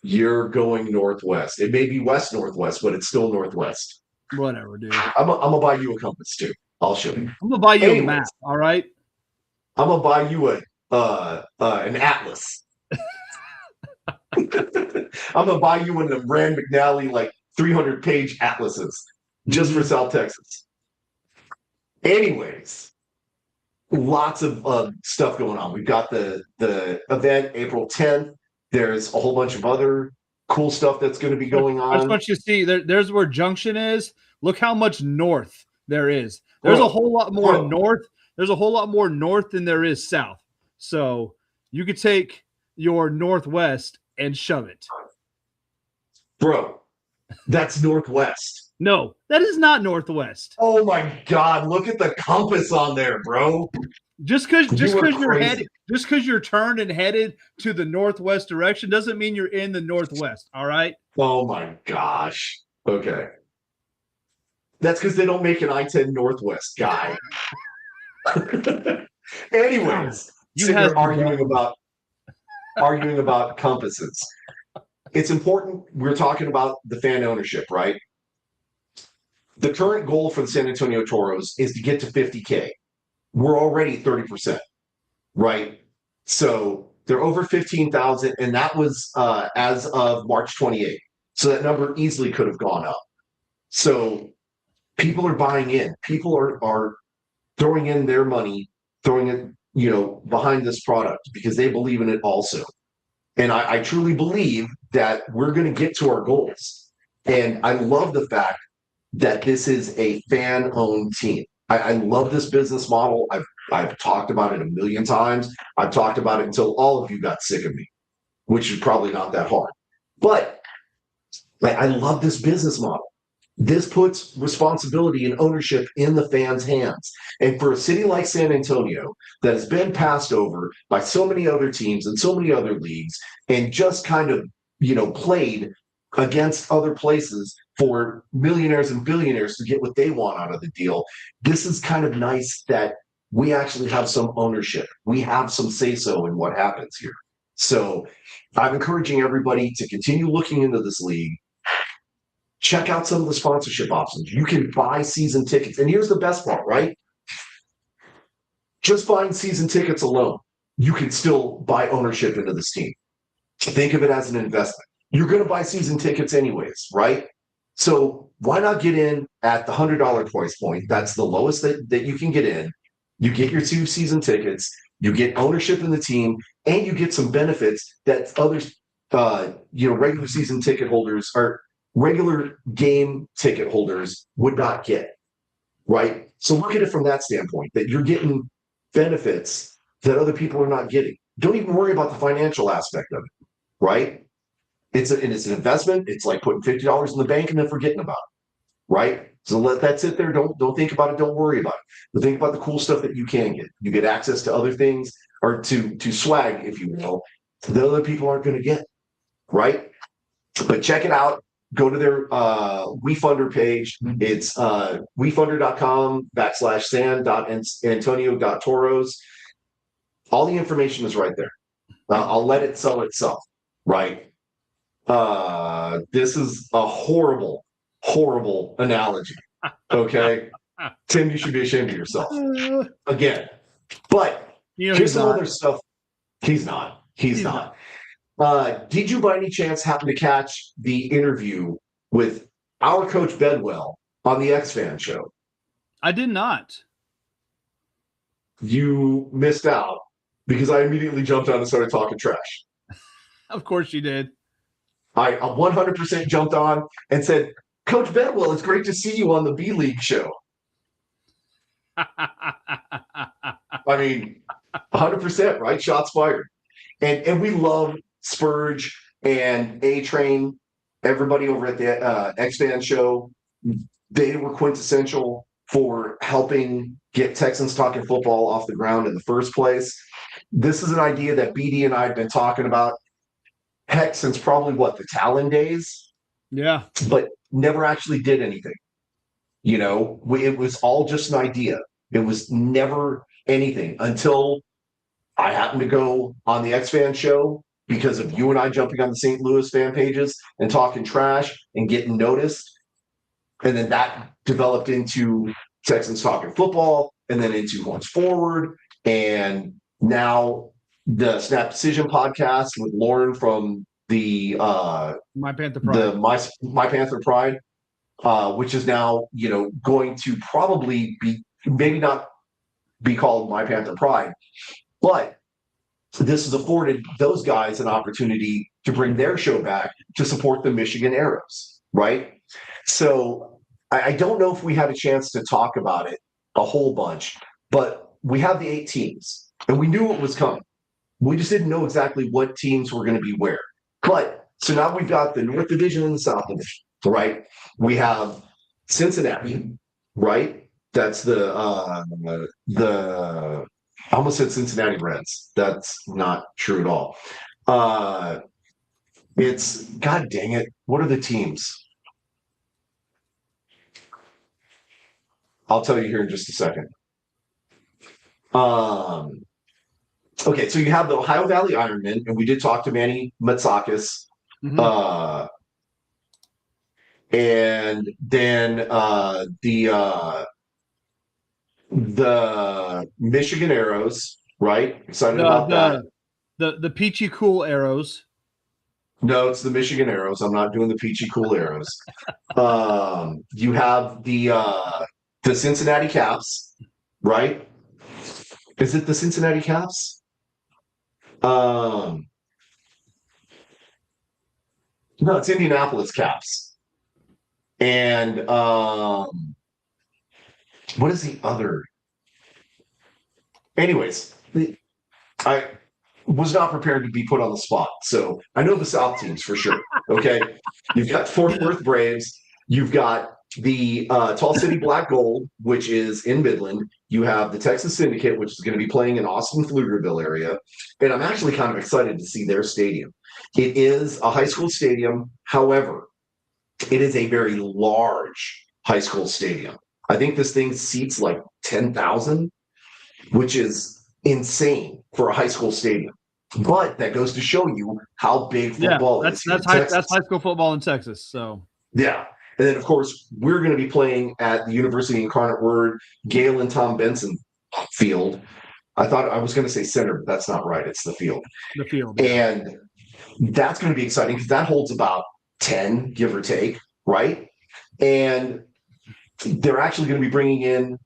You're going northwest. It may be west northwest, but it's still northwest. Whatever, dude. I'm gonna buy you a compass too. I'll show you. I'm gonna buy you a map. All right. I'm gonna buy you an atlas. I'm gonna buy you one of them Rand McNally like 300-page atlases just for South Texas. Anyways, lots of stuff going on. We've got the event April 10th. There's a whole bunch of other cool stuff that's going to be going on. I just want you to see there's where Junction is. Look how much north there is. There's a whole lot more north. There's a whole lot more north than there is south. So you could take your northwest and shove it. Bro, that's northwest. No, that is not northwest. Oh my God, look at the compass on there, bro. Just because you're turned and headed to the northwest direction doesn't mean you're in the northwest. All right. Oh my gosh. Okay. That's because they don't make an I-10 Northwest guy. Anyways, you're arguing about compasses. It's important. We're talking about the fan ownership, right? The current goal for the San Antonio Toros is to get to 50K. We're already 30%, right? So they're over 15,000, and that was as of March 28th. So that number easily could have gone up. So people are buying in. People are throwing in their money, throwing it, behind this product because they believe in it also. And I truly believe that we're going to get to our goals. And I love the fact that this is a fan-owned team. I love this business model. I've talked about it a million times. I've talked about it until all of you got sick of me, which is probably not that hard. But I love this business model. This puts responsibility and ownership in the fans' hands. And for a city like San Antonio that has been passed over by so many other teams and so many other leagues and just kind of, played against other places for millionaires and billionaires to get what they want out of the deal, this is kind of nice that we actually have some ownership. We have some say-so in what happens here. So I'm encouraging everybody to continue looking into this league. Check out some of the sponsorship options. You can buy season tickets. And here's the best part, right? Just buying season tickets alone, you can still buy ownership into this team. Think of it as an investment. You're going to buy season tickets anyways, right? So why not get in at the $100 price point? That's the lowest that you can get in. You get your 2 season tickets, you get ownership in the team, and you get some benefits that others, regular season ticket holders or regular game ticket holders would not get, right? So look at it from that standpoint, that you're getting benefits that other people are not getting. Don't even worry about the financial aspect of it, right? It's an investment. It's like putting $50 in the bank and then forgetting about it, right? So let that sit there. Don't think about it. Don't worry about it. But think about the cool stuff that you can get. You get access to other things, or to swag, if you will, that other people aren't going to get, right? But check it out. Go to their WeFunder page. It's WeFunder.com/san.antonio.toros. All the information is right there. I'll let it sell itself, right? This is a horrible, horrible analogy. Okay, Tim, you should be ashamed of yourself again. But here's some other stuff. He's not. He's not. Did you by any chance happen to catch the interview with our coach Bedwell on the X-Fan show? I did not. You missed out because I immediately jumped on and started talking trash. Of course you did. I 100% jumped on and said, Coach Bedwell, it's great to see you on the B-League show. I mean, 100%, right? Shots fired. And we love Spurge and A-Train, everybody over at the X-Fan show. They were quintessential for helping get Texans Talking Football off the ground in the first place. This is an idea that BD and I have been talking about, heck, since probably, the Talon days? Yeah. But never actually did anything. It was all just an idea. It was never anything until I happened to go on the X-Fan show because of you and I jumping on the St. Louis fan pages and talking trash and getting noticed. And then that developed into Texans Talking Football and then into Horns Forward. And now the Snap Decision podcast with Lauren from the My Panther Pride. My Panther Pride, which is now going to probably be maybe not be called My Panther Pride, but this has afforded those guys an opportunity to bring their show back to support the Michigan Arrows, right? So I don't know if we had a chance to talk about it a whole bunch, but we have the 8 teams, and we knew it was coming. We just didn't know exactly what teams were going to be where. But so now we've got the North Division and the South Division, right? We have Cincinnati, right? That's the I almost said Cincinnati Reds. That's not true at all. It's God dang it. What are the teams? I'll tell you here in just a second. Um, okay, so you have the Ohio Valley Ironmen, and we did talk to Manny Matsakis. Mhm. And then the Michigan Arrows, right? Excited about that. The Peachy Cool Arrows. No, it's the Michigan Arrows. I'm not doing the Peachy Cool Arrows. You have the Cincinnati Caps, right? Is it the Cincinnati Caps? No, it's Indianapolis Caps. And what is the other? Anyways, I was not prepared to be put on the spot. So I know the South teams for sure. Okay. You've got Fort Worth Braves. You've got the Tall City Black Gold, which is in Midland. You have the Texas Syndicate, which is going to be playing in Austin, Pflugerville area. And I'm actually kind of excited to see their stadium. It is a high school stadium. However, it is a very large high school stadium. I think this thing seats like 10,000, which is insane for a high school stadium. But that goes to show you how big football is here in Texas. That's high school football in Texas. So Yeah. And then, of course, we're going to be playing at the University Incarnate Word Gale and Tom Benson field. I thought I was going to say center, but that's not right. It's the field. the field. And that's going to be exciting because that holds about 10, give or take, right? And they're actually going to be bringing in,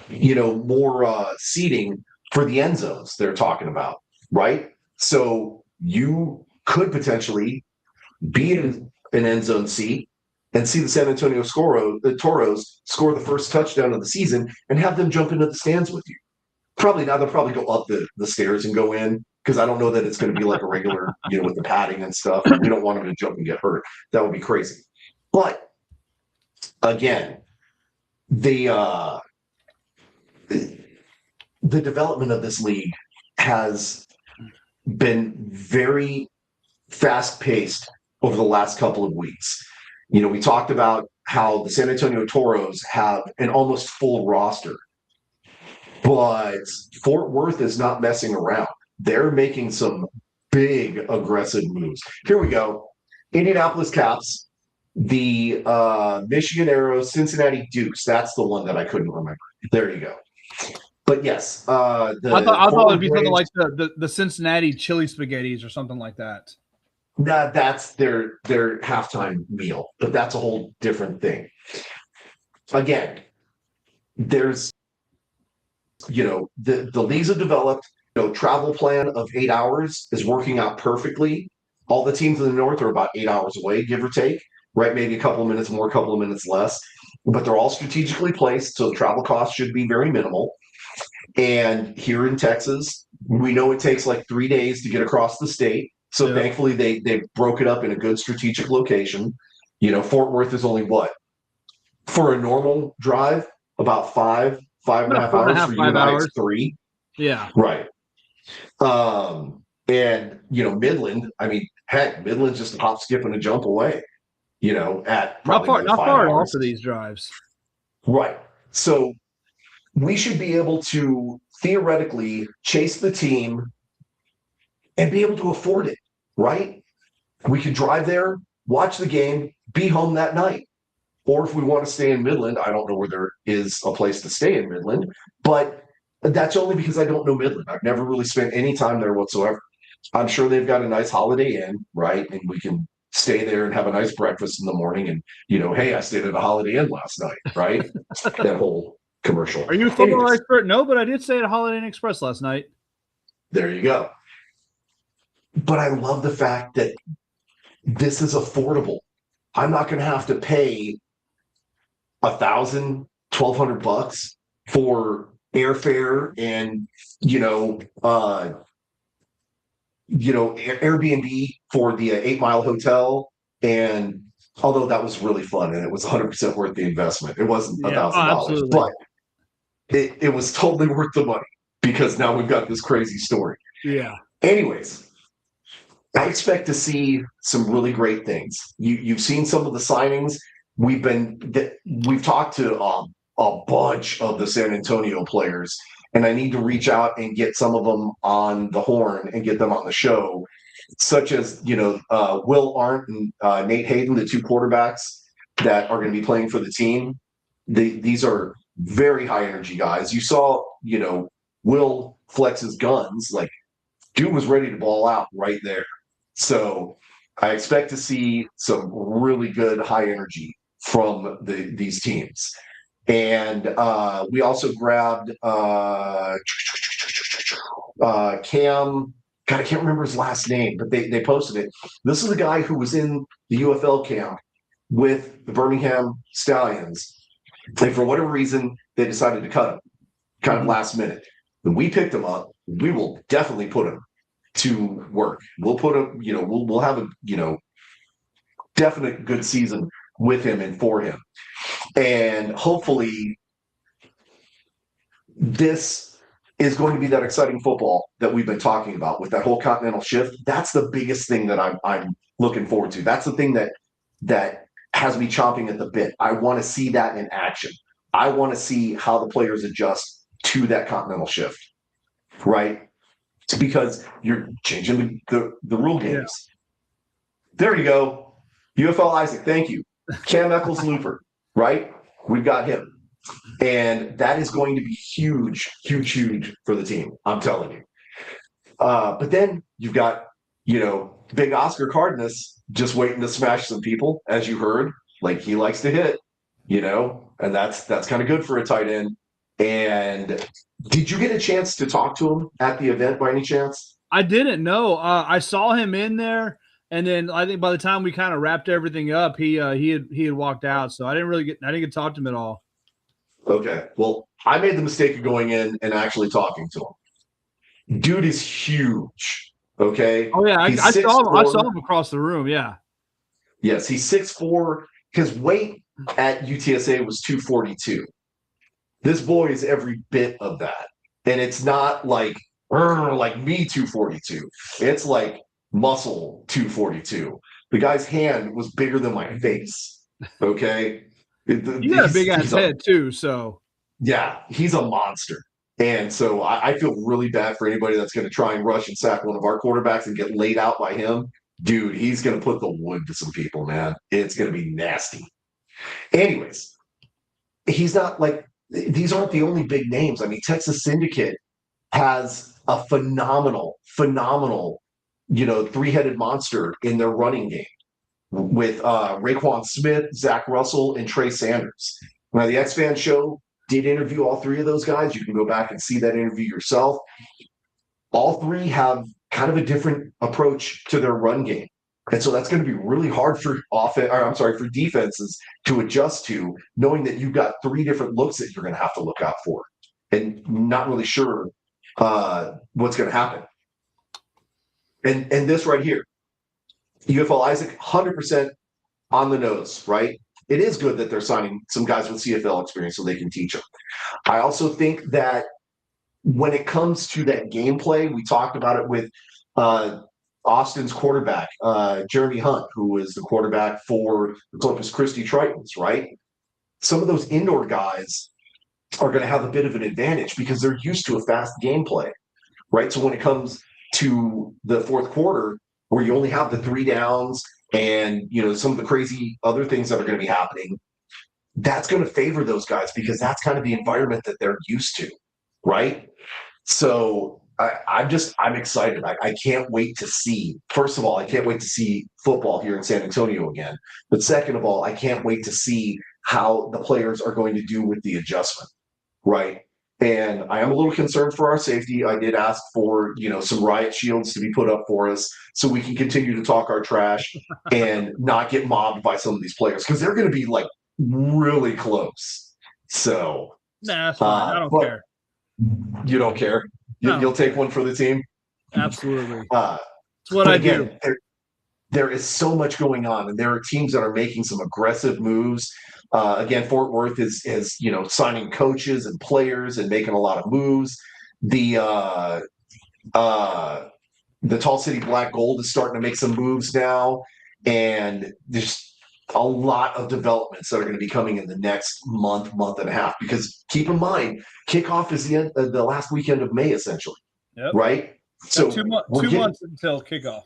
more seating for the end zones they're talking about, right? So you could potentially be in an end zone seat and see the San Antonio Toros score the first touchdown of the season and have them jump into the stands with you. Probably now they'll probably go up the stairs and go in because I don't know that it's going to be like a regular, with the padding and stuff. And we don't want them to jump and get hurt. That would be crazy. But again, the development of this league has been very fast paced over the last couple of weeks. We talked about how the San Antonio Toros have an almost full roster, but Fort Worth is not messing around. They're making some big aggressive moves. Here we go. Indianapolis Caps, the Michigan Arrows, Cincinnati Dukes. That's the one that I couldn't remember. There you go. But yes, I thought it would be something like the Cincinnati chili spaghettis or something like that. That's their halftime meal, but that's a whole different thing. Again, there's the leagues have developed. Travel plan of 8 hours is working out perfectly. All the teams in the north are about 8 hours away, give or take, right? Maybe a couple of minutes more, a couple of minutes less, but they're all strategically placed, so the travel costs should be very minimal. And here in Texas, we know it takes like 3 days to get across the state. So thankfully they broke it up in a good strategic location. Fort Worth is only what? For a normal drive, about 5.5 hours. For you and I, it's 3. Yeah. Right. And Midland, I mean, heck, Midland's just a hop, skip, and a jump away, at probably not far at all for these drives. Right. So we should be able to theoretically chase the team and be able to afford it, right? We could drive there, watch the game, be home that night. Or if we want to stay in Midland, I don't know where there is a place to stay in Midland, but that's only because I don't know Midland. I've never really spent any time there whatsoever. I'm sure they've got a nice Holiday Inn, right? And we can stay there and have a nice breakfast in the morning. And, hey, I stayed at a Holiday Inn last night, right? That whole commercial. Are you a football Anyways, expert? No, but I did stay at Holiday Inn Express last night. there you go. But I love the fact that this is affordable. I'm not going to have to pay 1,000, 1,200 bucks for airfare and Airbnb for the 8 Mile hotel. And although that was really fun and it was 100% worth the investment, it wasn't a Yeah, oh, thousand dollars, absolutely. but it was totally worth the money because now we've got this crazy story. Yeah. Anyways, I expect to see some really great things. You've seen some of the signings. We've talked to a bunch of the San Antonio players, and I need to reach out and get some of them on the horn and get them on the show, such as Will Arndt and Nate Hayden, the two quarterbacks that are going to be playing for the team. These are very high energy guys. You saw, Will flex his guns, like dude was ready to ball out right there. So I expect to see some really good high energy from these teams. And we also grabbed Cam. God, I can't remember his last name, but they posted it. This is a guy who was in the UFL camp with the Birmingham Stallions. And for whatever reason, they decided to cut him kind of last minute. When we picked him up, we will definitely put him to work. We'll put him, we'll have a, definite good season with him and for him. And hopefully this is going to be that exciting football that we've been talking about with that whole continental shift. That's the biggest thing that I'm looking forward to. That's the thing that has me chomping at the bit. I want to see that in action. I want to see how the players adjust to that continental shift, right? It's because you're changing the rule games. Yeah. There you go. UFL Isaac, thank you. Cam Eccles Looper, right? We've got him. And that is going to be huge, huge, huge for the team. I'm telling you. But then you've got, big Oscar Cardenas just waiting to smash some people, as you heard. Like he likes to hit, and that's kind of good for a tight end. And did you get a chance to talk to him at the event by any chance? I didn't know. I saw him in there, and then I think by the time we kind of wrapped everything up, he had walked out. So I didn't get to talk to him at all. Okay. Well, I made the mistake of going in and actually talking to him. Dude is huge. Okay. Oh yeah, I saw him. I saw him across the room. Yeah. Yes, he's 6'4". His weight at UTSA was 242. This boy is every bit of that, and it's not like me 242. It's like muscle 242. The guy's hand was bigger than my face. Okay. You got a big ass head too, so yeah, he's a monster. And so I feel really bad for anybody that's going to try and rush and sack one of our quarterbacks and get laid out by him. Dude, he's going to put the wood to some people, man. It's going to be nasty. Anyways, he's not like, these aren't the only big names. I mean, Texas Syndicate has a phenomenal, three-headed monster in their running game with Raekwon Smith, Zach Russell, and Trey Sanders. Now, the X-Fan show did interview all three of those guys. You can go back and see that interview yourself. All three have kind of a different approach to their run game. And so that's going to be really hard for defenses to adjust to, knowing that you've got three different looks that you're going to have to look out for and not really sure what's going to happen. And this right here, UFL Isaac, 100% on the nose, right? It is good that they're signing some guys with CFL experience so they can teach them. I also think that when it comes to that gameplay, we talked about it with Austin's quarterback, Jeremy Hunt, who was the quarterback for the Corpus Christi Tritons, right? Some of those indoor guys are going to have a bit of an advantage because they're used to a fast gameplay, right? So when it comes to the fourth quarter, where you only have the 3 downs and, some of the crazy other things that are going to be happening, that's going to favor those guys because that's kind of the environment that they're used to, right? So I'm excited. I can't wait to see. First of all, I can't wait to see football here in San Antonio again. But second of all, I can't wait to see how the players are going to do with the adjustment, right? And I am a little concerned for our safety. I did ask for, some riot shields to be put up for us so we can continue to talk our trash and not get mobbed by some of these players because they're going to be like really close. So, Nah, that's fine. I don't but care. you don't care. You'll take one for the team. Absolutely. Uh, It's what I do. There is so much going on, and there are teams that are making some aggressive moves. Again, Fort Worth is signing coaches and players and making a lot of moves. The Tall City Black Gold is starting to make some moves now, and there's a lot of developments that are going to be coming in the next month and a half. Because keep in mind, kickoff is the last weekend of May, essentially, right? So 2 months until kickoff.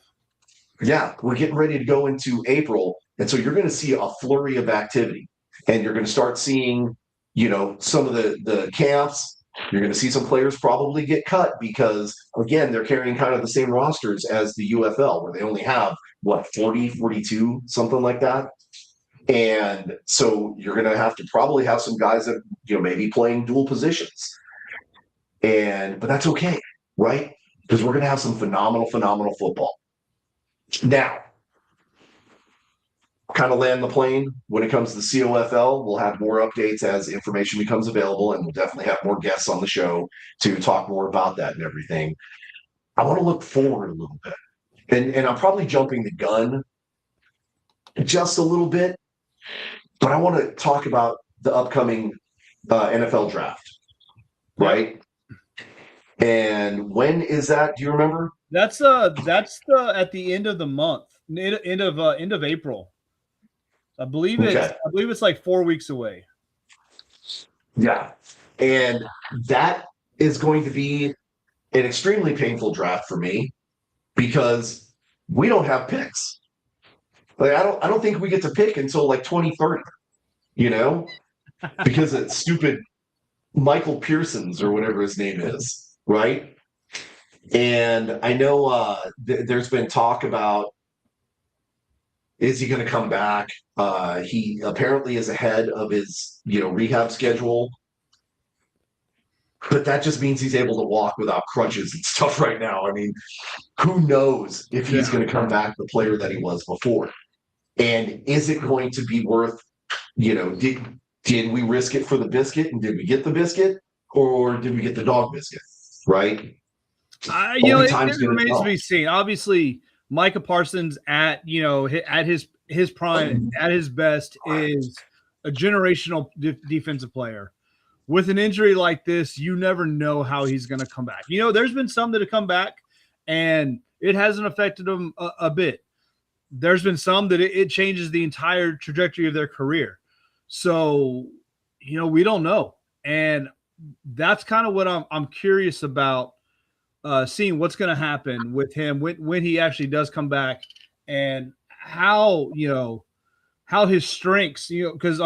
Yeah, we're getting ready to go into April, and so you're going to see a flurry of activity, and you're going to start seeing, some of the camps. You're going to see some players probably get cut because, again, they're carrying kind of the same rosters as the UFL, where they only have, 40, 42, something like that. And so you're going to have to probably have some guys that, maybe playing dual positions. But that's okay, right? Because we're going to have some phenomenal football. Now, kind of land the plane when it comes to the COFL. We'll have more updates as information becomes available, and we'll definitely have more guests on the show to talk more about that and everything. I want to look forward a little bit, and I'm probably jumping the gun just a little bit, but I want to talk about the upcoming NFL draft, right? And when is that? Do you remember? That's the at the end of the month, end of April. I believe it's like 4 weeks away. Yeah, and that is going to be an extremely painful draft for me because we don't have picks. Like I don't think we get to pick until like 2030. Because it's stupid Michael Pearson's or whatever his name is, right? And I know there's been talk about, is he going to come back? He apparently is ahead of his, rehab schedule. But that just means he's able to walk without crutches and stuff right now. I mean, who knows if he's going to come back the player that he was before? And is it going to be worth, did we risk it for the biscuit, and did we get the biscuit, or did we get the dog biscuit? Right? It remains to be seen. Obviously, Micah Parsons at his prime, at his best, is a generational defensive player. With an injury like this, you never know how he's going to come back. There's been some that have come back, and it hasn't affected them a bit. There's been some that it changes the entire trajectory of their career. So, we don't know. And that's kind of what I'm curious about, seeing what's going to happen with him when he actually does come back, and how his strengths, because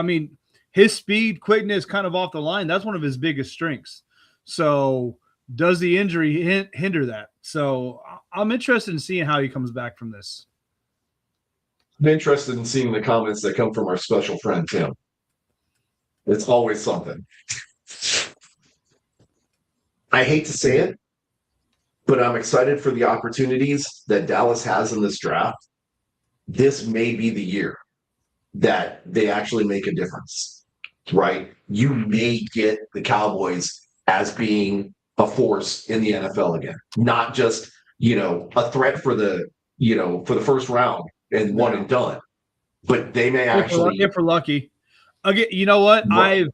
his speed, quickness, kind of off the line, that's one of his biggest strengths. So does the injury hinder that? So I'm interested in seeing how he comes back from this. I'm interested in seeing the comments that come from our special friend, Tim. It's always something. I hate to say it, but I'm excited for the opportunities that Dallas has in this draft. This may be the year that they actually make a difference, right? You may get the Cowboys as being a force in the NFL again, not just, a threat for the first round and one and done, but they may actually, if we're lucky. Okay, you know what? Right.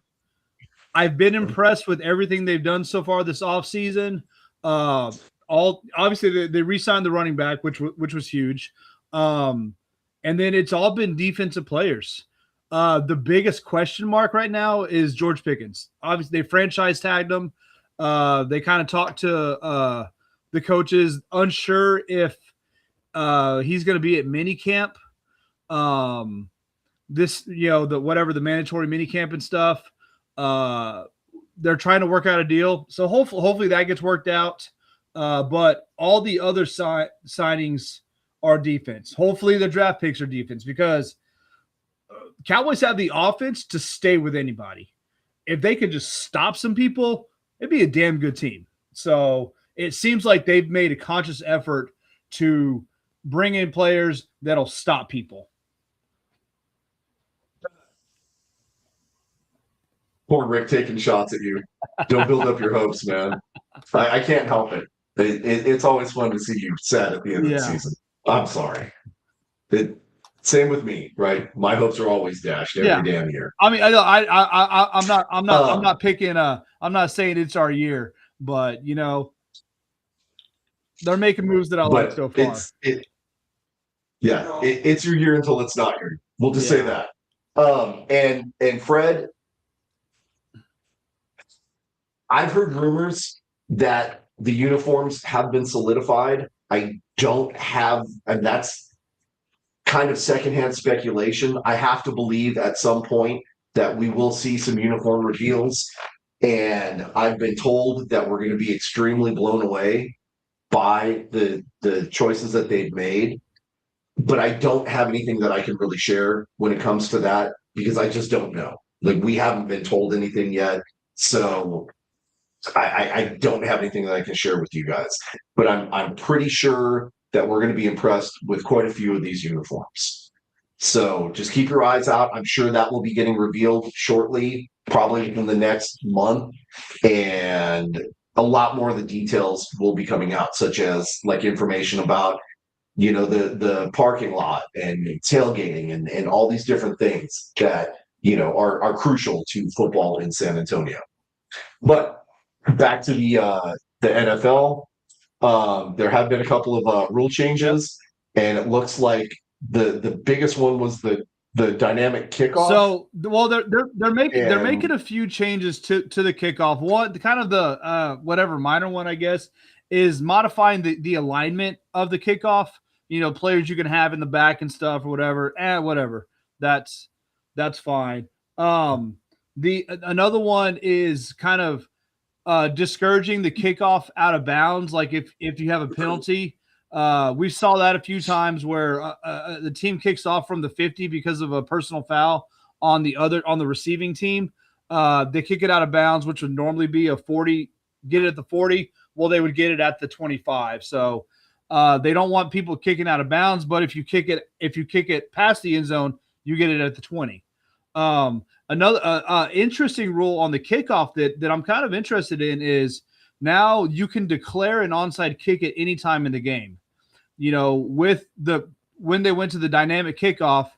I've been impressed with everything they've done so far this offseason. Obviously they re-signed the running back, which was huge. And then it's all been defensive players. The biggest question mark right now is George Pickens. Obviously, they franchise tagged him. They kind of talked to the coaches, unsure if he's going to be at minicamp. The mandatory minicamp and stuff. They're trying to work out a deal. So hopefully that gets worked out. but all the other signings are defense. Hopefully the draft picks are defense because Cowboys have the offense to stay with anybody. If they could just stop some people, it'd be a damn good team. So it seems like they've made a conscious effort to bring in players that'll stop people. Poor Rick taking shots at you. Don't build up your hopes, man. I can't help it. It's always fun to see you sad at the end of the season. I'm sorry. Same with me, right? My hopes are always dashed every damn year. I mean, I'm not picking. I'm not saying it's our year, but you know, they're making moves that I like so far. It's your year until it's not your year. We'll just say that. And Fred, I've heard rumors that the uniforms have been solidified. I don't have, and that's kind of secondhand speculation. I have to believe at some point that we will see some uniform reveals. And I've been told that we're going to be extremely blown away by the choices that they've made. But I don't have anything that I can really share when it comes to that because I just don't know. Like we haven't been told anything yet. So I don't have anything that I can share with you guys. But I'm pretty sure that we're going to be impressed with quite a few of these uniforms. So just keep your eyes out. I'm sure that will be getting revealed shortly, probably in the next month. And a lot more of the details will be coming out, such as like information about, you know, the parking lot and tailgating and all these different things that, you know, are crucial to football in San Antonio. But back to the NFL. There have been a couple of rule changes, and it looks like the biggest one was the dynamic kickoff. So, well, they're making a few changes to the kickoff. One, kind of the whatever minor one, I guess, is modifying the alignment of the kickoff. You know, players you can have in the back and stuff or whatever. Whatever. That's fine. Another one is kind of discouraging the kickoff out of bounds. Like if you have a penalty, we saw that a few times where the team kicks off from the 50 because of a personal foul on the receiving team. They kick it out of bounds, which would normally be a 40, get it at the 40. Well, they would get it at the 25. So they don't want people kicking out of bounds, but if you kick it past the end zone, you get it at the 20. Another interesting rule on the kickoff that I'm kind of interested in is now you can declare an onside kick at any time in the game. You know, when they went to the dynamic kickoff,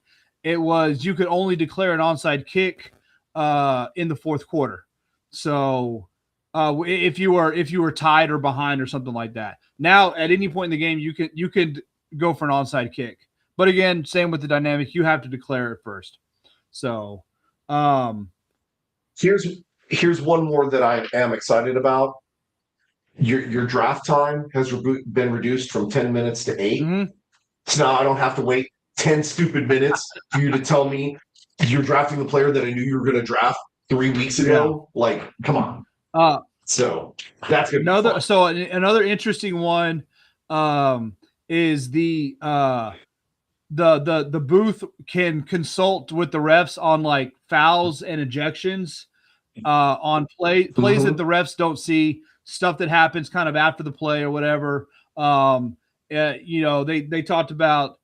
it was you could only declare an onside kick in the fourth quarter. So if you were tied or behind or something like that. Now at any point in the game you could go for an onside kick. But again, same with the dynamic, you have to declare it first. So here's one more that I am excited about. Your draft time has been reduced from 10 minutes to 8. Mm-hmm. So now I don't have to wait 10 stupid minutes for you to tell me you're drafting the player that I knew you were going to draft 3 weeks ago. Yeah. Like, come on. So that's good. Another interesting one is the booth can consult with the refs on like fouls and ejections on plays mm-hmm. that the refs don't see, stuff that happens kind of after the play or whatever. You know, they talked about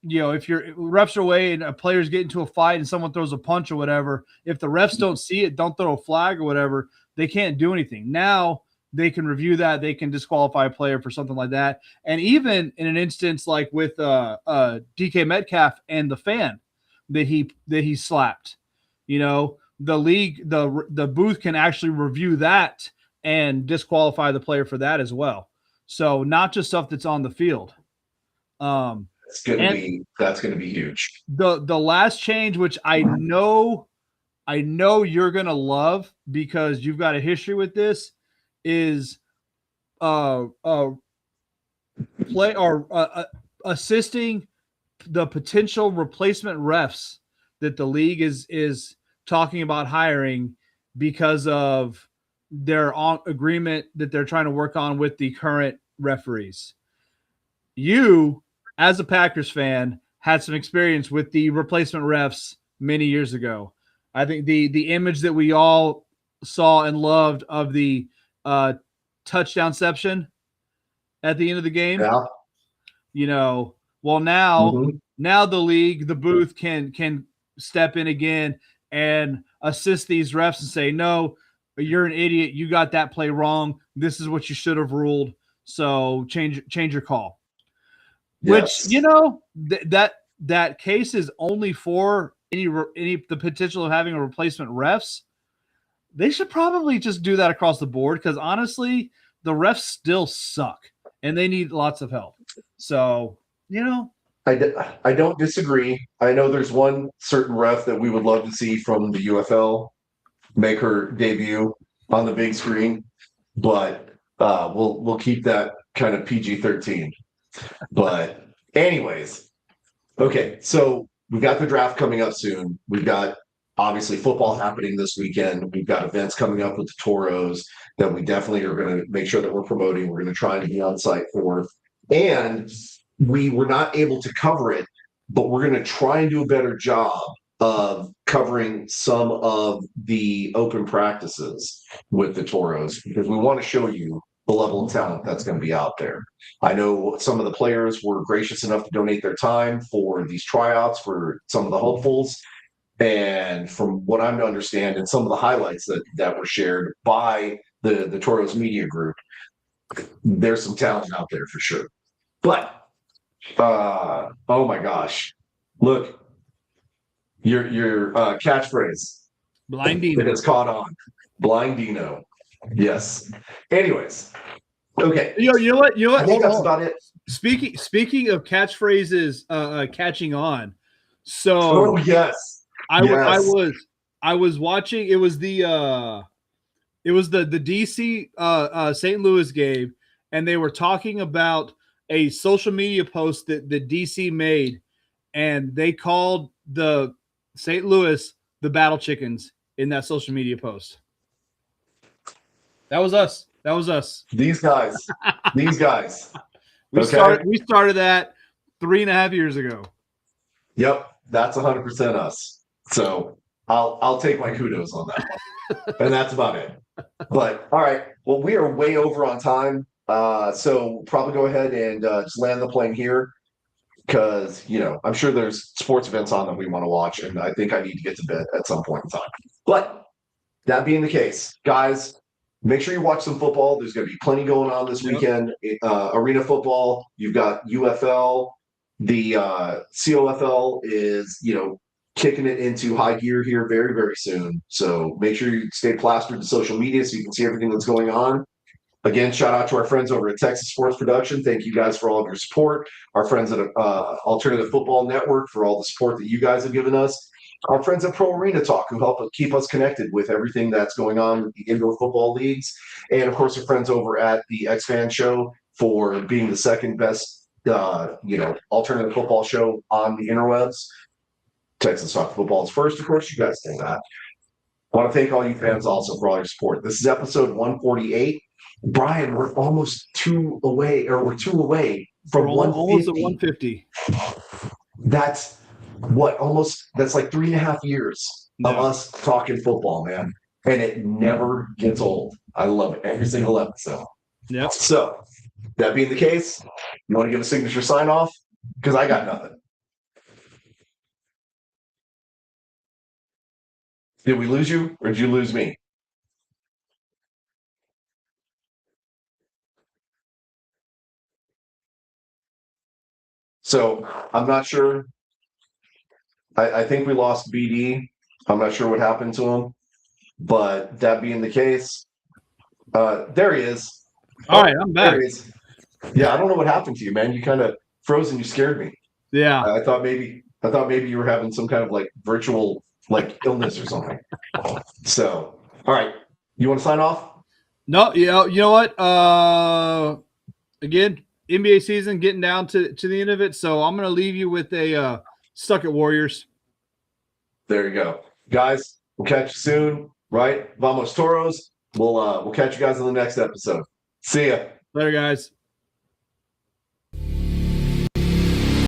you know, if your refs are away and a player's getting into a fight and someone throws a punch or whatever, if the refs don't see it, don't throw a flag or whatever, they can't do anything. Now they can review that. They can disqualify a player for something like that. And even in an instance like with DK Metcalf and the fan that he slapped, you know, the league, the booth can actually review that and disqualify the player for that as well. So not just stuff that's on the field. That's going to be huge. The last change, which I know you're going to love because you've got a history with this, is assisting the potential replacement refs that the league is talking about hiring because of their agreement that they're trying to work on with the current referees. You, as a Packers fan, had some experience with the replacement refs many years ago. I think the image that we all saw and loved of the touchdownception at the end of the game. Yeah. Well, now the league, the booth can step in again and assist these refs and say, no, you're an idiot. You got that play wrong. This is what you should have ruled. So change your call. Yes. Which, that case is only for the potential of having a replacement refs. They should probably just do that across the board because honestly, the refs still suck and they need lots of help. So, I don't disagree. I know there's one certain ref that we would love to see from the UFL make her debut on the big screen, but we'll keep that kind of PG-13. But anyways, okay, so we've got the draft coming up soon. We've got obviously football happening this weekend. We've got events coming up with the Toros that we definitely are going to make sure that we're promoting. We're going to try and be on site for. And we were not able to cover it, but we're going to try and do a better job of covering some of the open practices with the Toros because we want to show you the level of talent that's going to be out there. I know some of the players were gracious enough to donate their time for these tryouts for some of the hopefuls. And from what I'm to understand, and some of the highlights that were shared by the Toros media group, there's some talent out there for sure. But oh my gosh, look, your catchphrase, Blind Dino. It has caught on. Blind Dino. Yes. Anyways, okay. You know what? I think that's about it. Speaking of catchphrases, catching on. So yes. I was watching. It was the DC St. Louis game, and they were talking about a social media post that the DC made, and they called the St. Louis the Battle Chickens in that social media post. That was us. These guys. We started that 3.5 years ago. Yep, that's 100% us. So I'll take my kudos on that one. And that's about it. But all right, well, we are way over on time. So probably go ahead and just land the plane here because, I'm sure there's sports events on that we want to watch. And I think I need to get to bed at some point in time. But that being the case, guys, make sure you watch some football. There's going to be plenty going on this weekend. Arena football, you've got UFL. The COFL is, kicking it into high gear here very, very soon. So make sure you stay plastered to social media so you can see everything that's going on. Again, shout out to our friends over at Texas Sports Production. Thank you guys for all of your support. Our friends at Alternative Football Network for all the support that you guys have given us. Our friends at Pro Arena Talk who help keep us connected with everything that's going on with the indoor football leagues. And, of course, our friends over at the X-Fan Show for being the second best, alternative football show on the interwebs. Texas Talk Football is first, of course. You guys know that. I want to thank all you fans also for all your support. This is episode 148. Brian, we're almost two away from 150. Almost at 150. That's that's like 3.5 years of us talking football, man. And it never gets old. I love it. Every single episode. Yep. So, that being the case, you want to give a signature sign off? Because I got nothing. Did we lose you or did you lose me? So I'm not sure. I think we lost BD. I'm not sure what happened to him. But that being the case, there he is. All right, I'm back. There he is. Yeah, I don't know what happened to you, man. You kind of froze and you scared me. Yeah. I thought maybe you were having some kind of like virtual illness or something. So, all right. You want to sign off? No, you know what? Again, NBA season getting down to the end of it, so I'm going to leave you with a stuck at Warriors. There you go. Guys, we'll catch you soon, right? Vamos Toros. we'll catch you guys on the next episode. See ya. Later, guys.